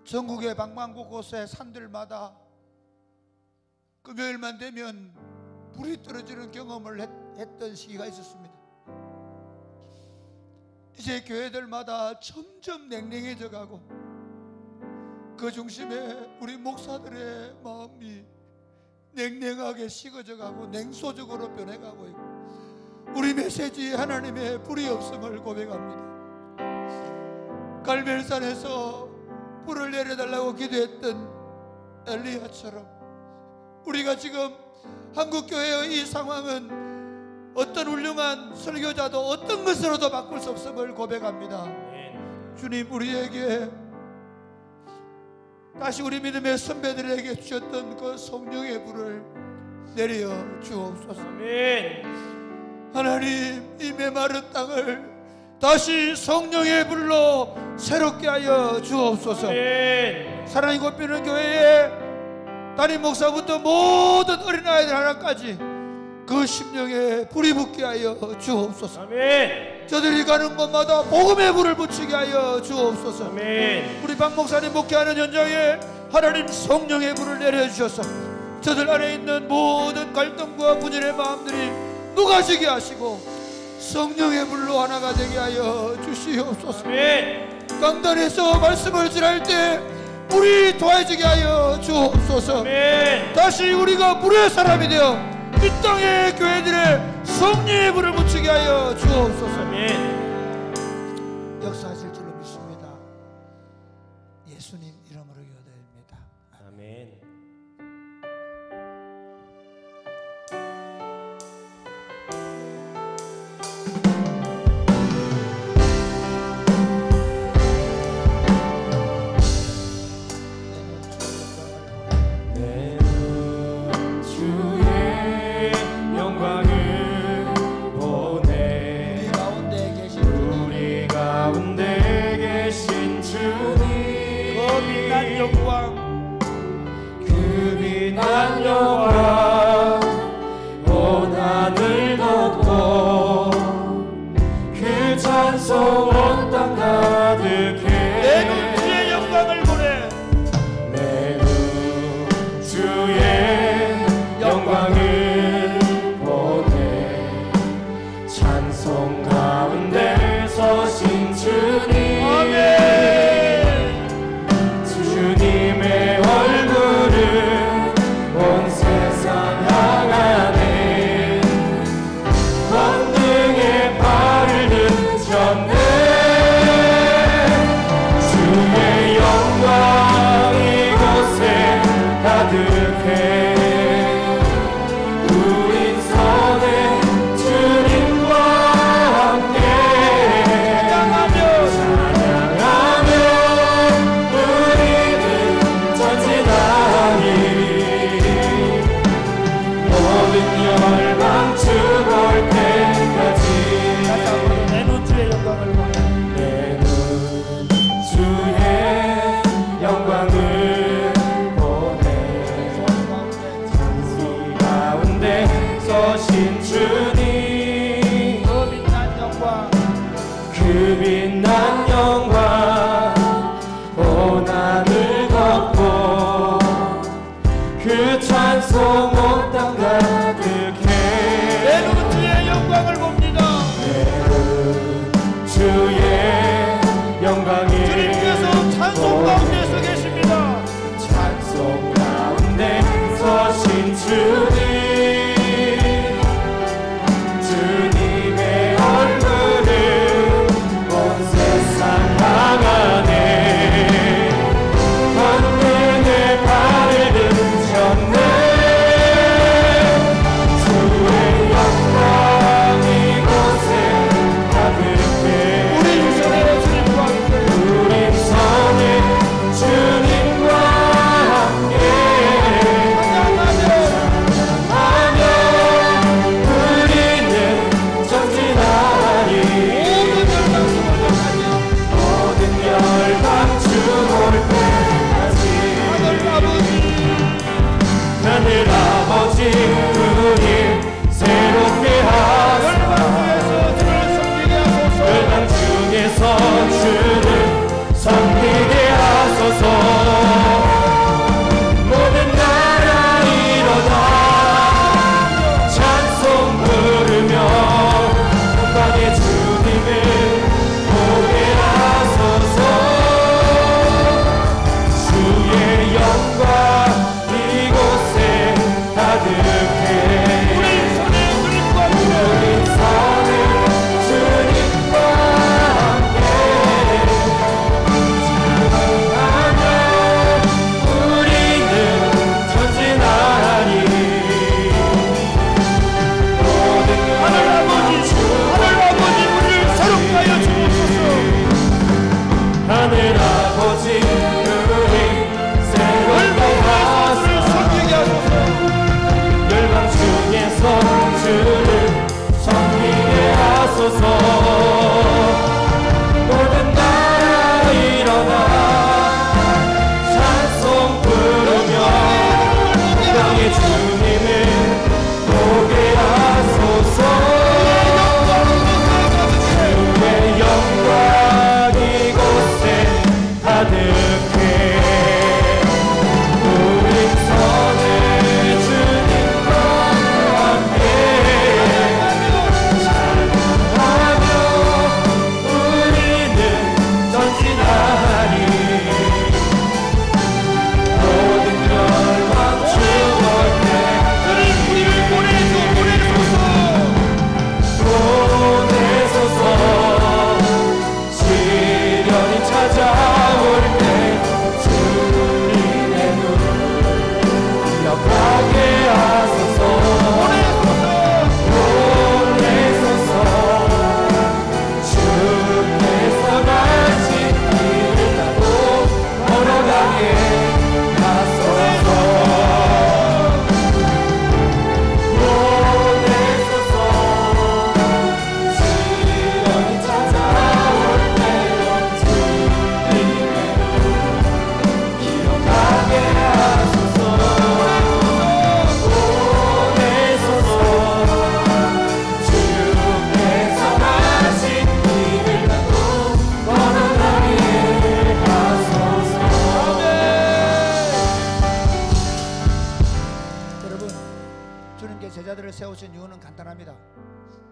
전국의 방방곳곳의 산들마다 금요일만 되면 불이 떨어지는 경험을 했던 시기가 있었습니다. 이제 교회들마다 점점 냉랭해져 가고 그 중심에 우리 목사들의 마음이 냉랭하게 식어져 가고 냉소적으로 변해가고 있고 우리 메시지에 하나님의 불이 없음을 고백합니다. 갈멜산에서 불을 내려달라고 기도했던 엘리야처럼 우리가 지금 한국교회의 이 상황은 어떤 훌륭한 설교자도 어떤 것으로도 바꿀 수 없음을 고백합니다. 주님, 우리에게 다시 우리 믿음의 선배들에게 주셨던 그 성령의 불을 내려 주옵소서. 하나님, 이 메마른 땅을 다시 성령의 불로 새롭게 하여 주옵소서. 사랑이 꽃피우는 교회에 담임 목사부터 모든 어린아이들 하나까지 그 심령에 불이 붙게 하여 주옵소서. 아멘. 저들이 가는 곳마다 복음의 불을 붙이게 하여 주옵소서. 아멘. 우리 박 목사님 목회하는 현장에 하나님 성령의 불을 내려주셔서
저들 안에 있는 모든 갈등과 분열의 마음들이 녹아지게 하시고 성령의 불로 하나가 되게 하여 주시옵소서. 강단에서 말씀을 전할 때 물이 도와지게 하여 주옵소서. 다시 우리가 물의 사람이 되어 이 땅의 교회들의 성령의 불을 붙이게 하여 주옵소서. 역사하실 줄로 믿습니다. 예수님 이름으로 기도드립니다.
아멘. 내 주의 영광을 보내
우리 가운데 계신
우리 가운데 계신 주님
그 빛난 영광
그 빛난 영광 온 하늘 덮고 그 찬송 온 땅 가득해
내 눈 주의 영광을 보내
내 눈 주의 영광을 보내 찬송 가운데 서신 주님
아멘.
주님의 얼굴을 온 세상 향하네 권능의 발을 드셨네 주의 영광 이곳에 가득해 우린 선의 주님과 함께
찬양하며
찬양하며 우리는 전진하니 모든 열방 주 볼 때까지
내 눈 주의 영광을 보내
내 눈 주의 영광을 보내 이 가운데 서신 주님
그 빛난 영광
그 빛난 영광 온 하늘 덮고 그 찬송 온 땅 가득해
내 눈 주의 영광을 봅니다.
주의 영광이
주님께서 찬송 가운데 서 계십니다.
찬송 가운데 서신 주님 주님의 얼굴을 온 세상 향하네 권능의 발을 드셨네 주의 영광 이곳에 가득해
우리 손에 주님과 함께
우린 선의 주님과 함께
찬양하며
우리는 전진하니 모든 열방 주올 때까지 하늘 아버지 우리 새롭게 하사 열방 중에서 주를 섬기게 하소서 모든 나라 일어나 찬송 부르며 영광의 주님을 보게 하소서 주의 영광 이곳에 가득해
우리 손에 주님과 함께
우린 선을 주님과 함께 찬양하며 우리는 전진하니 모든
하늘 아버지 우리를 새롭게 하여 주옵소서.
하늘 아버지 우리 새롭게
열방의
하소서
섬기게 하소서.
열방 중에서 주를 섬기게 하소서 모든 나라 일어나 찬송 부르며 영광의 주님을 보게 하소서 주의 영광 이곳에 가득해 우린 선을
간단합니다.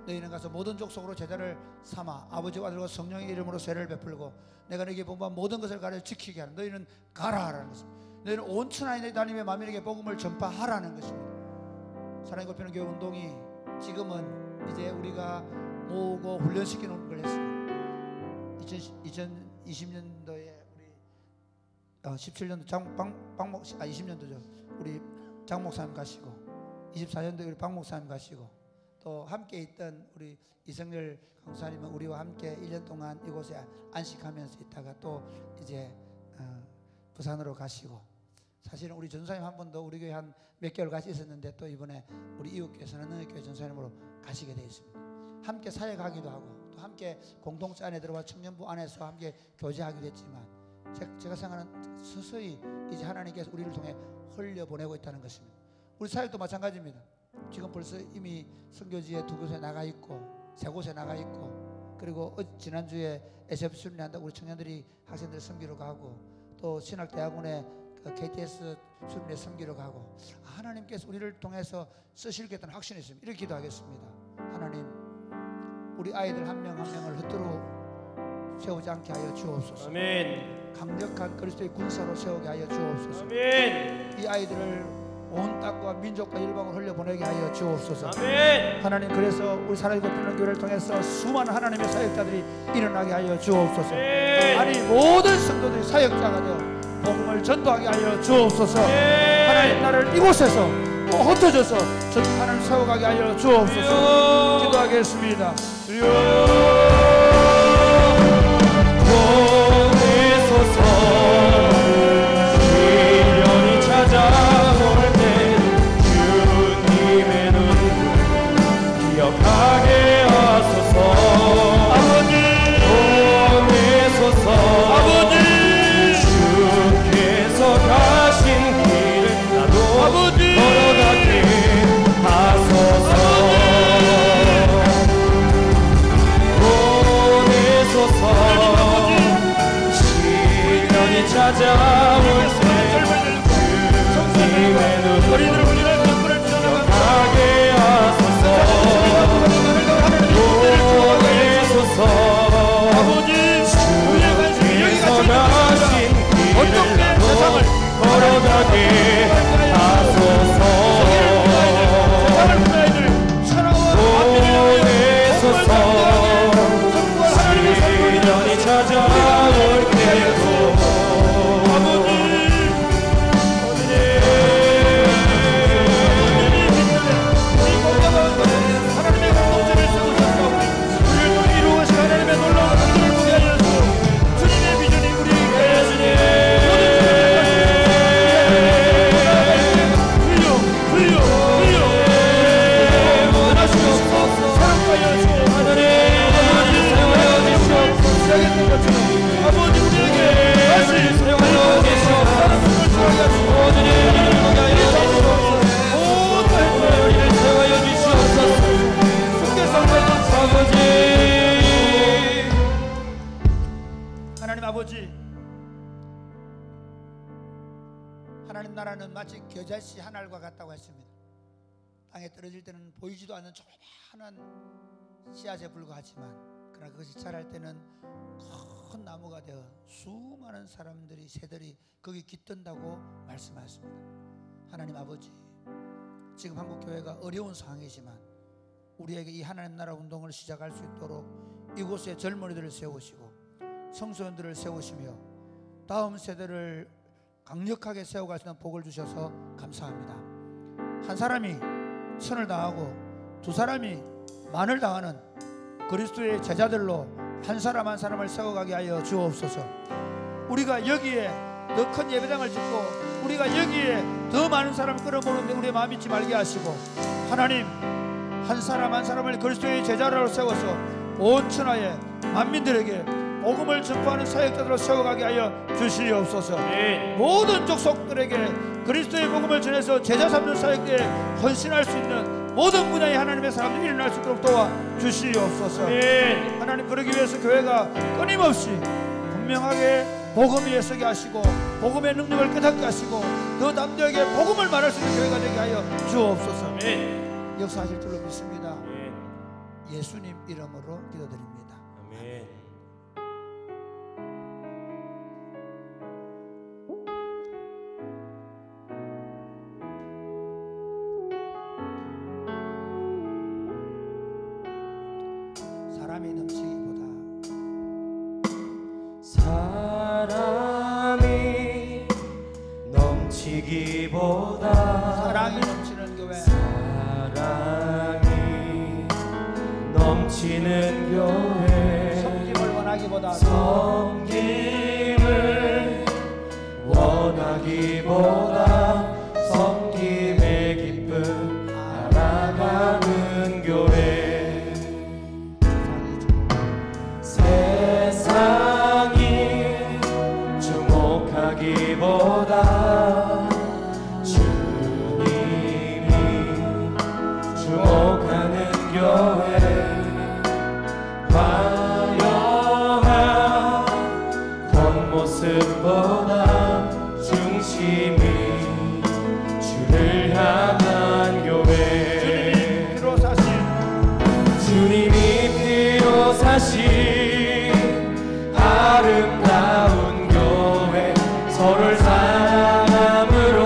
너희는 가서 모든 족속으로 제자를 삼아 아버지와 아들과 성령의 이름으로 세례를 베풀고 내가 너희에게 본받은 모든 것을 가르쳐 지키게 하는. 너희는 가라 하라는 것입니다. 너희는 온 천하의 하나님의 만민에게 복음을 전파하라는 것입니다. 사랑의 골피는 교회 운동이 지금은 이제 우리가 모으고 훈련시키는 걸 했습니다. 2020년도에 우리 17년도 20년도죠. 우리 장 목사님 가시고 24년도에 우리 박 목사님 가시고 또 함께 있던 우리 이성열 강사님은 우리와 함께 1년 동안 이곳에 안식하면서 있다가 또 이제 부산으로 가시고, 사실은 우리 전사님 한 번도 우리 교회 한 몇 개월 같이 있었는데 또 이번에 우리 이웃교회에서는 능력교회 전사님으로 가시게 되어 있습니다. 함께 사역하기도 하고 또 함께 공동체 안에 들어와 청년부 안에서 함께 교제하기도 했지만 제가 생각하는 서서히 이제 하나님께서 우리를 통해 흘려보내고 있다는 것입니다. 우리 사역도 마찬가지입니다. 지금 벌써 이미 선교지에 2곳에 나가 있고 3곳에 나가 있고, 그리고 지난주에 SF 수련회한다고 우리 청년들이 학생들 섬기러 가고 또 신학대학원에 KTS 수련회 섬기러 가고, 하나님께서 우리를 통해서 쓰시겠다는 확신이 있습니다. 이렇게 기도하겠습니다. 하나님, 우리 아이들 한 명 한 명을 흩뜨러 세우지 않게 하여 주옵소서.
아멘.
강력한 그리스도의 군사로 세우게 하여 주옵소서.
아멘.
이 아이들을 온 땅과 민족과 일방으로 흘려보내게 하여 주옵소서.
아멘.
하나님, 그래서 우리 살아있고 피는 교회를 통해서 수많은 하나님의 사역자들이 일어나게 하여 주옵소서.
아멘.
아니, 모든 성도들이 사역자가 되어 복음을 전도하게 하여 주옵소서.
아멘.
하나님, 나를 이곳에서 또 흩어져서 하나님 세워가게 하여 주옵소서. 기도하겠습니다.
보내소서. 시련이 찾아올 때 주님의 눈 기억하게 하소서.
아버지
보내소서.
아버지
주께서 가신 길을 나도
아버지
걸어가게 하소서. 시련이 찾아올 때 주님의 눈을 기억하게 하소서. 보내소서. 주께서 가신 길을 나도 걸어가게 하소서. 시련이 찾아올 때도
하나님의 공동체를 세우셔서 우리를 또 이루어서 하나님의 놀라운 일들을 보게 하여 주시고 주님의 비전이 우리에게 흘려 원하시옵소서. 사랑하여 주시옵소서. 시작했던 것처럼 아버지 우리에게 다시 사용하여 주시옵소서. 사랑을 주하게 하시고 우리를 사용하여 주시옵소서. 주께서 아버지, 하나님 아버지,
하나님 나라는 마치 겨자씨 한 알과 같다고 했습니다. 땅에 떨어질 때는 보이지도 않는 조그마한 씨앗에 불과하지만 그러나 그것이 자랄 때는 큰 나무가 되어 수많은 사람들이 새들이 거기 깃든다고 말씀하셨습니다. 하나님 아버지, 지금 한국교회가 어려운 상황이지만 우리에게 이 하나님 나라 운동을 시작할 수 있도록 이곳에 젊은이들을 세우시고 청소년들을 세우시며 다음 세대를 강력하게 세워갈 수 있는 복을 주셔서 감사합니다. 한 사람이 천을 당하고 두 사람이 만을 당하는 그리스도의 제자들로 한 사람 한 사람을 세워가게 하여 주옵소서. 우리가 여기에 더 큰 예배당을 짓고 우리가 여기에 더 많은 사람을 끌어모으는데 우리의 마음이 있지 말게 하시고, 하나님 한 사람 한 사람을 그리스도의 제자로 세워서 온 천하의 만민들에게 복음을 전파하는 사역자들로 세워가게 하여 주시옵소서. 모든 족속들에게 그리스도의 복음을 전해서 제자 삼는 사역에 헌신할 수 있는 모든 분야의 하나님의 사람들이 일어날 수 있도록 도와주시옵소서. 하나님, 그러기 위해서 교회가 끊임없이 분명하게 복음 위에 서게 하시고 복음의 능력을 깨닫게 하시고 더 담대하게 복음을 말할 수 있는 교회가 되게 하여 주옵소서. 역사하실 줄로 믿습니다. 예수님 이름으로 기도드립니다.
아멘.
사람이 넘치기보다
사람이 넘치기보다
사랑이 넘치는 교회,
사랑이 넘치는 교회,
섬김을 원하기보다
섬김을 원하기보다 섬김의 기쁨 알아가는 교회. 세상이 주목하기보다 주님이 주목하는 교회. 화려한 겉모습보다 중심이 주를 향한 교회.
피로 사신
주님이 피로 사신 아름다운 교회, 서로를 사랑함으로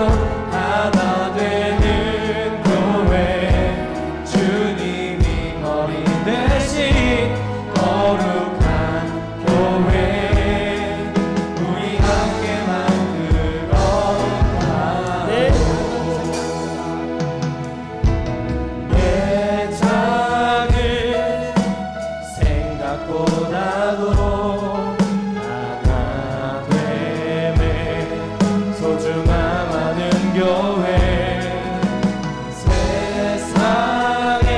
하나 되는 교회. 주님이 머리 대신 거룩한 교회, 우리 함께 만들어 가요. 내 작은 생각보다도 하나 됨에 소중함하는 교회. 세상에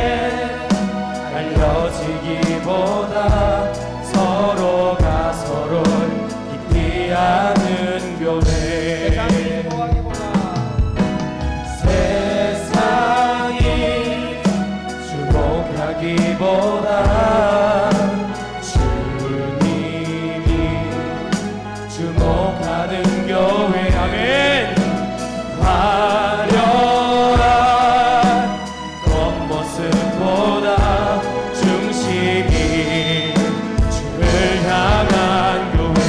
알려지기보다 서로가 서로를 깊이 아는 교회. 세상이 주목하기보다 주님이 주목하는 교회. 아멘. 화려한 겉모습보다 중심이 주를 향한 교회.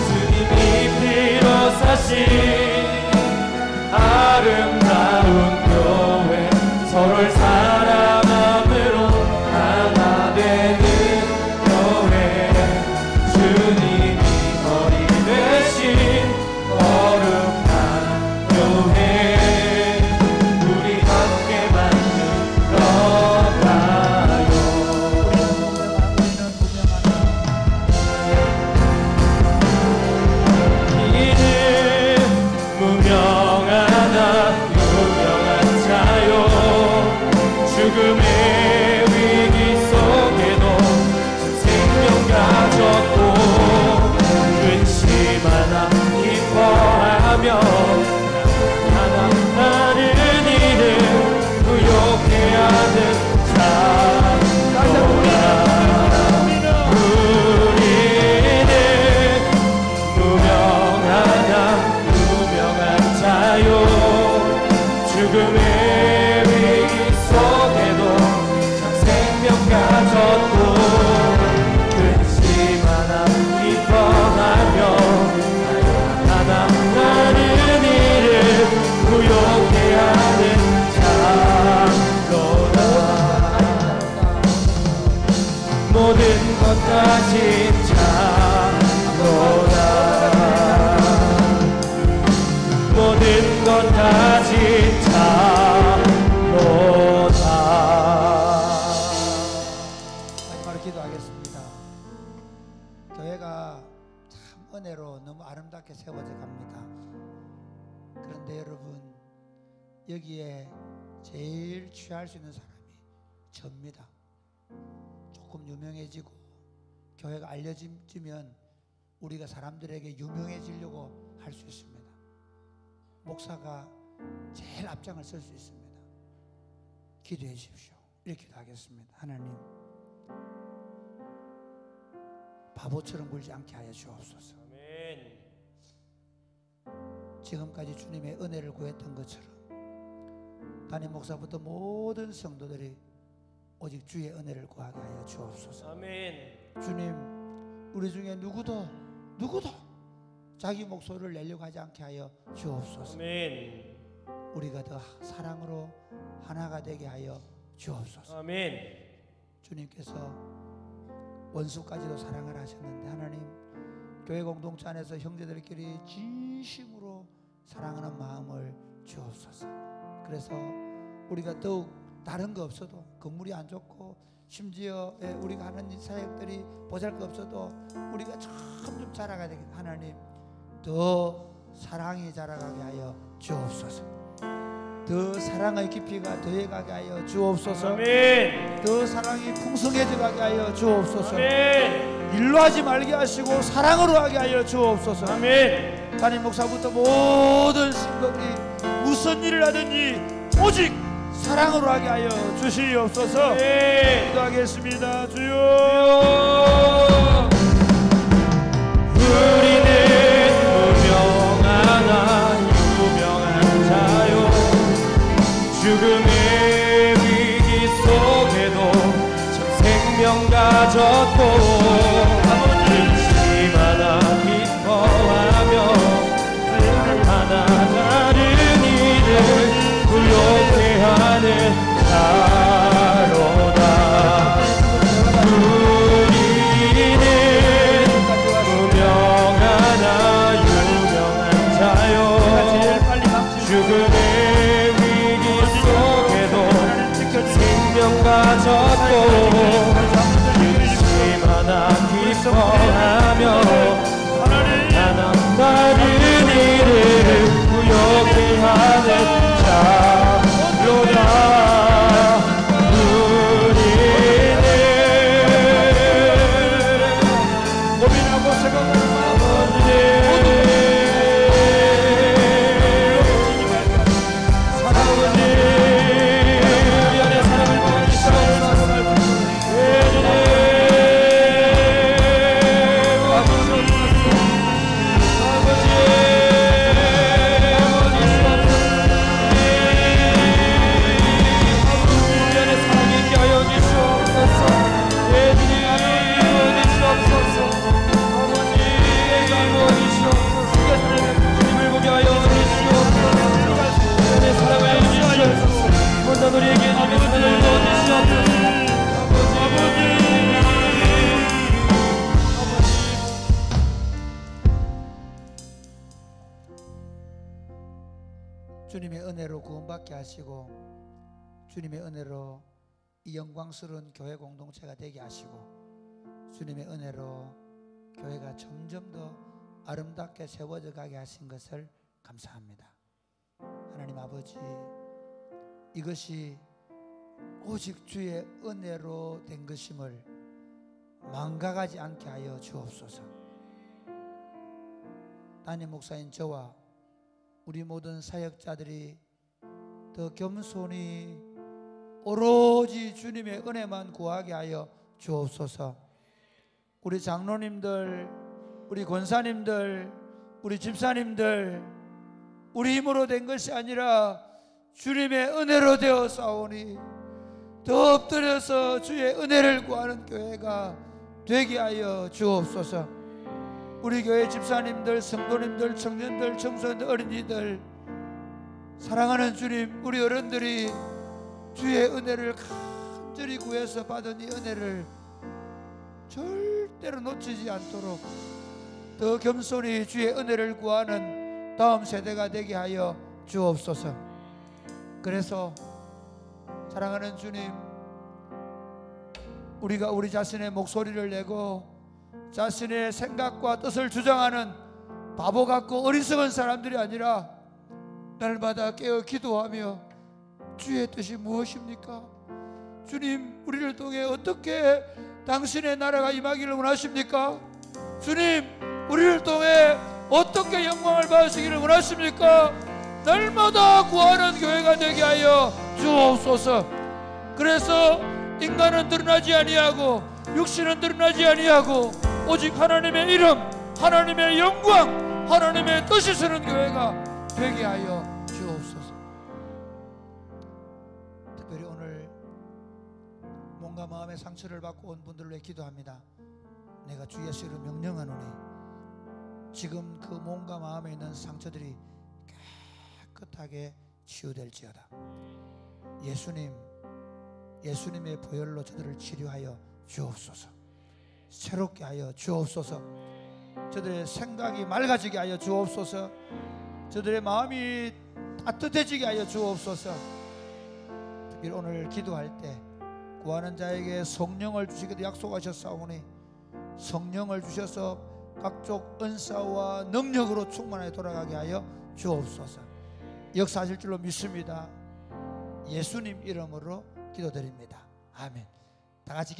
주님이 피로 사신 아름다운 교회, 서로를 사랑함으로 하나 되는 교회. 주님이 머리 대신 거룩한 교회, 우리 함께 만들어 가요. 이는 무명하다 유명한 자요, 죽음의 위기 속에도 생명 가졌고 근심 하나 기뻐하며 하나 다른 이름 구욕해 하는 자로라. 우리는 무명하다 유명한 자요, 죽음의 위기 속에도 참 생명 가졌고 근심 하나 기뻐하며 하나 다른 이름 구욕해 하는 자로다. 모든 것 가진 자로다. 모든 것 가진 자로다.
마지막으로 기도하겠습니다. 교회가 참 은혜로 너무 아름답게 세워져 갑니다. 그런데 여러분, 여기에 제일 취할 수 있는 사람이 접니다. 조금 유명해지고 교회가 알려지면 우리가 사람들에게 유명해지려고 할 수 있습니다. 목사가 제일 앞장을 쓸 수 있습니다. 기도해 주십시오. 이렇게 기도하겠습니다. 하나님, 바보처럼 굴지 않게 하여 주옵소서.
아멘.
지금까지 주님의 은혜를 구했던 것처럼 담임 목사부터 모든 성도들이 오직 주의 은혜를 구하게 하여 주옵소서.
아멘.
주님, 우리 중에 누구도 자기 목소리를 내려고 하지 않게 하여 주옵소서.
아멘.
우리가 더 사랑으로 하나가 되게 하여 주옵소서.
아멘.
주님께서 원수까지도 사랑을 하셨는데 하나님, 교회 공동체 안에서 형제들끼리 진심으로 사랑하는 마음을 주옵소서. 그래서 우리가 더욱 다른 거 없어도, 건물이 안 좋고 심지어 우리가 하는 사역들이 보잘것없어도 우리가 점점 자라가야 되겠다. 하나님, 더 사랑이 자라가게 하여 주옵소서. 더 사랑의 깊이가 더해가게 하여 주옵소서.
아멘.
더 사랑이 풍성해져 가게 하여 주옵소서.
아멘.
일로 하지 말게 하시고 사랑으로 하게 하여 주옵소서.
아멘.
담임 목사부터 모든 신부들이 무슨 일을 하든지 오직 사랑으로 하게 하여 주시옵소서.
아멘.
기도하겠습니다. 주여,
우리는 무명하나 유명한 자요, 죽음의 위기 속에도 참 생명 가졌고 근심하나 기뻐하며 하나 다른 이를 부욕해 하는 자로다. 우리는 무명하나 유명한 자요, 죽음의 위기 속에도 생명 가졌고 근심하나 기뻐하며 하나 다른 이를 부욕해 하는 자로다. 우리는
고민하고 생각하는
아버지 아버지 우리 안에 사랑을 보여주시옵소서.
주님의 은혜로 구원받게 하시고 주님의 은혜로 이 영광스러운 교회 공동체가 되게 하시고 주님의 은혜로 교회가 점점 더 아름답게 세워져 가게 하신 것을 감사합니다. 하나님 아버지, 이것이 오직 주의 은혜로 된 것임을 망각하지 않게 하여 주옵소서. 담임 목사인 저와 우리 모든 사역자들이 더 겸손히 오로지 주님의 은혜만 구하게 하여 주옵소서. 우리 장로님들, 우리 권사님들, 우리 집사님들, 우리 힘으로 된 것이 아니라 주님의 은혜로 되어 싸우니 더 엎드려서 주의 은혜를 구하는 교회가 되게 하여 주옵소서. 우리 교회 집사님들, 성도님들, 청년들, 청소년들, 어린이들, 사랑하는 주님, 우리 어른들이 주의 은혜를 간절히 구해서 받은 이 은혜를 절대로 놓치지 않도록 더 겸손히 주의 은혜를 구하는 다음 세대가 되게 하여 주옵소서. 그래서 사랑하는 주님, 우리가 우리 자신의 목소리를 내고 자신의 생각과 뜻을 주장하는 바보 같고 어리석은 사람들이 아니라 날마다 깨어 기도하며 주의 뜻이 무엇입니까? 주님, 우리를 통해 어떻게 당신의 나라가 임하기를 원하십니까? 주님, 우리를 통해 어떻게 영광을 받으시기를 원하십니까? 날마다 구하는 교회가 되게 하여 주옵소서. 그래서 인간은 드러나지 아니하고 육신은 드러나지 아니하고 오직 하나님의 이름, 하나님의 영광, 하나님의 뜻이 서는 교회가 되게 하여 주옵소서. 특별히 오늘 몸과 마음의 상처를 받고 온 분들을 위해 기도합니다. 내가 주 예수로 명령하노니 지금 그 몸과 마음에 있는 상처들이 깨끗하게 치유될지어다. 예수님의 보혈로 저들을 치료하여 주옵소서. 새롭게 하여 주옵소서. 저들의 생각이 맑아지게 하여 주옵소서. 저들의 마음이 따뜻해지게 하여 주옵소서. 특별히 오늘 기도할 때 구하는 자에게 성령을 주시기도 약속하셨사오니 성령을 주셔서 각종 은사와 능력으로 충만하게 돌아가게 하여 주옵소서. 역사하실 줄로 믿습니다. 예수님 이름으로 기도드립니다. 아멘. 다 같이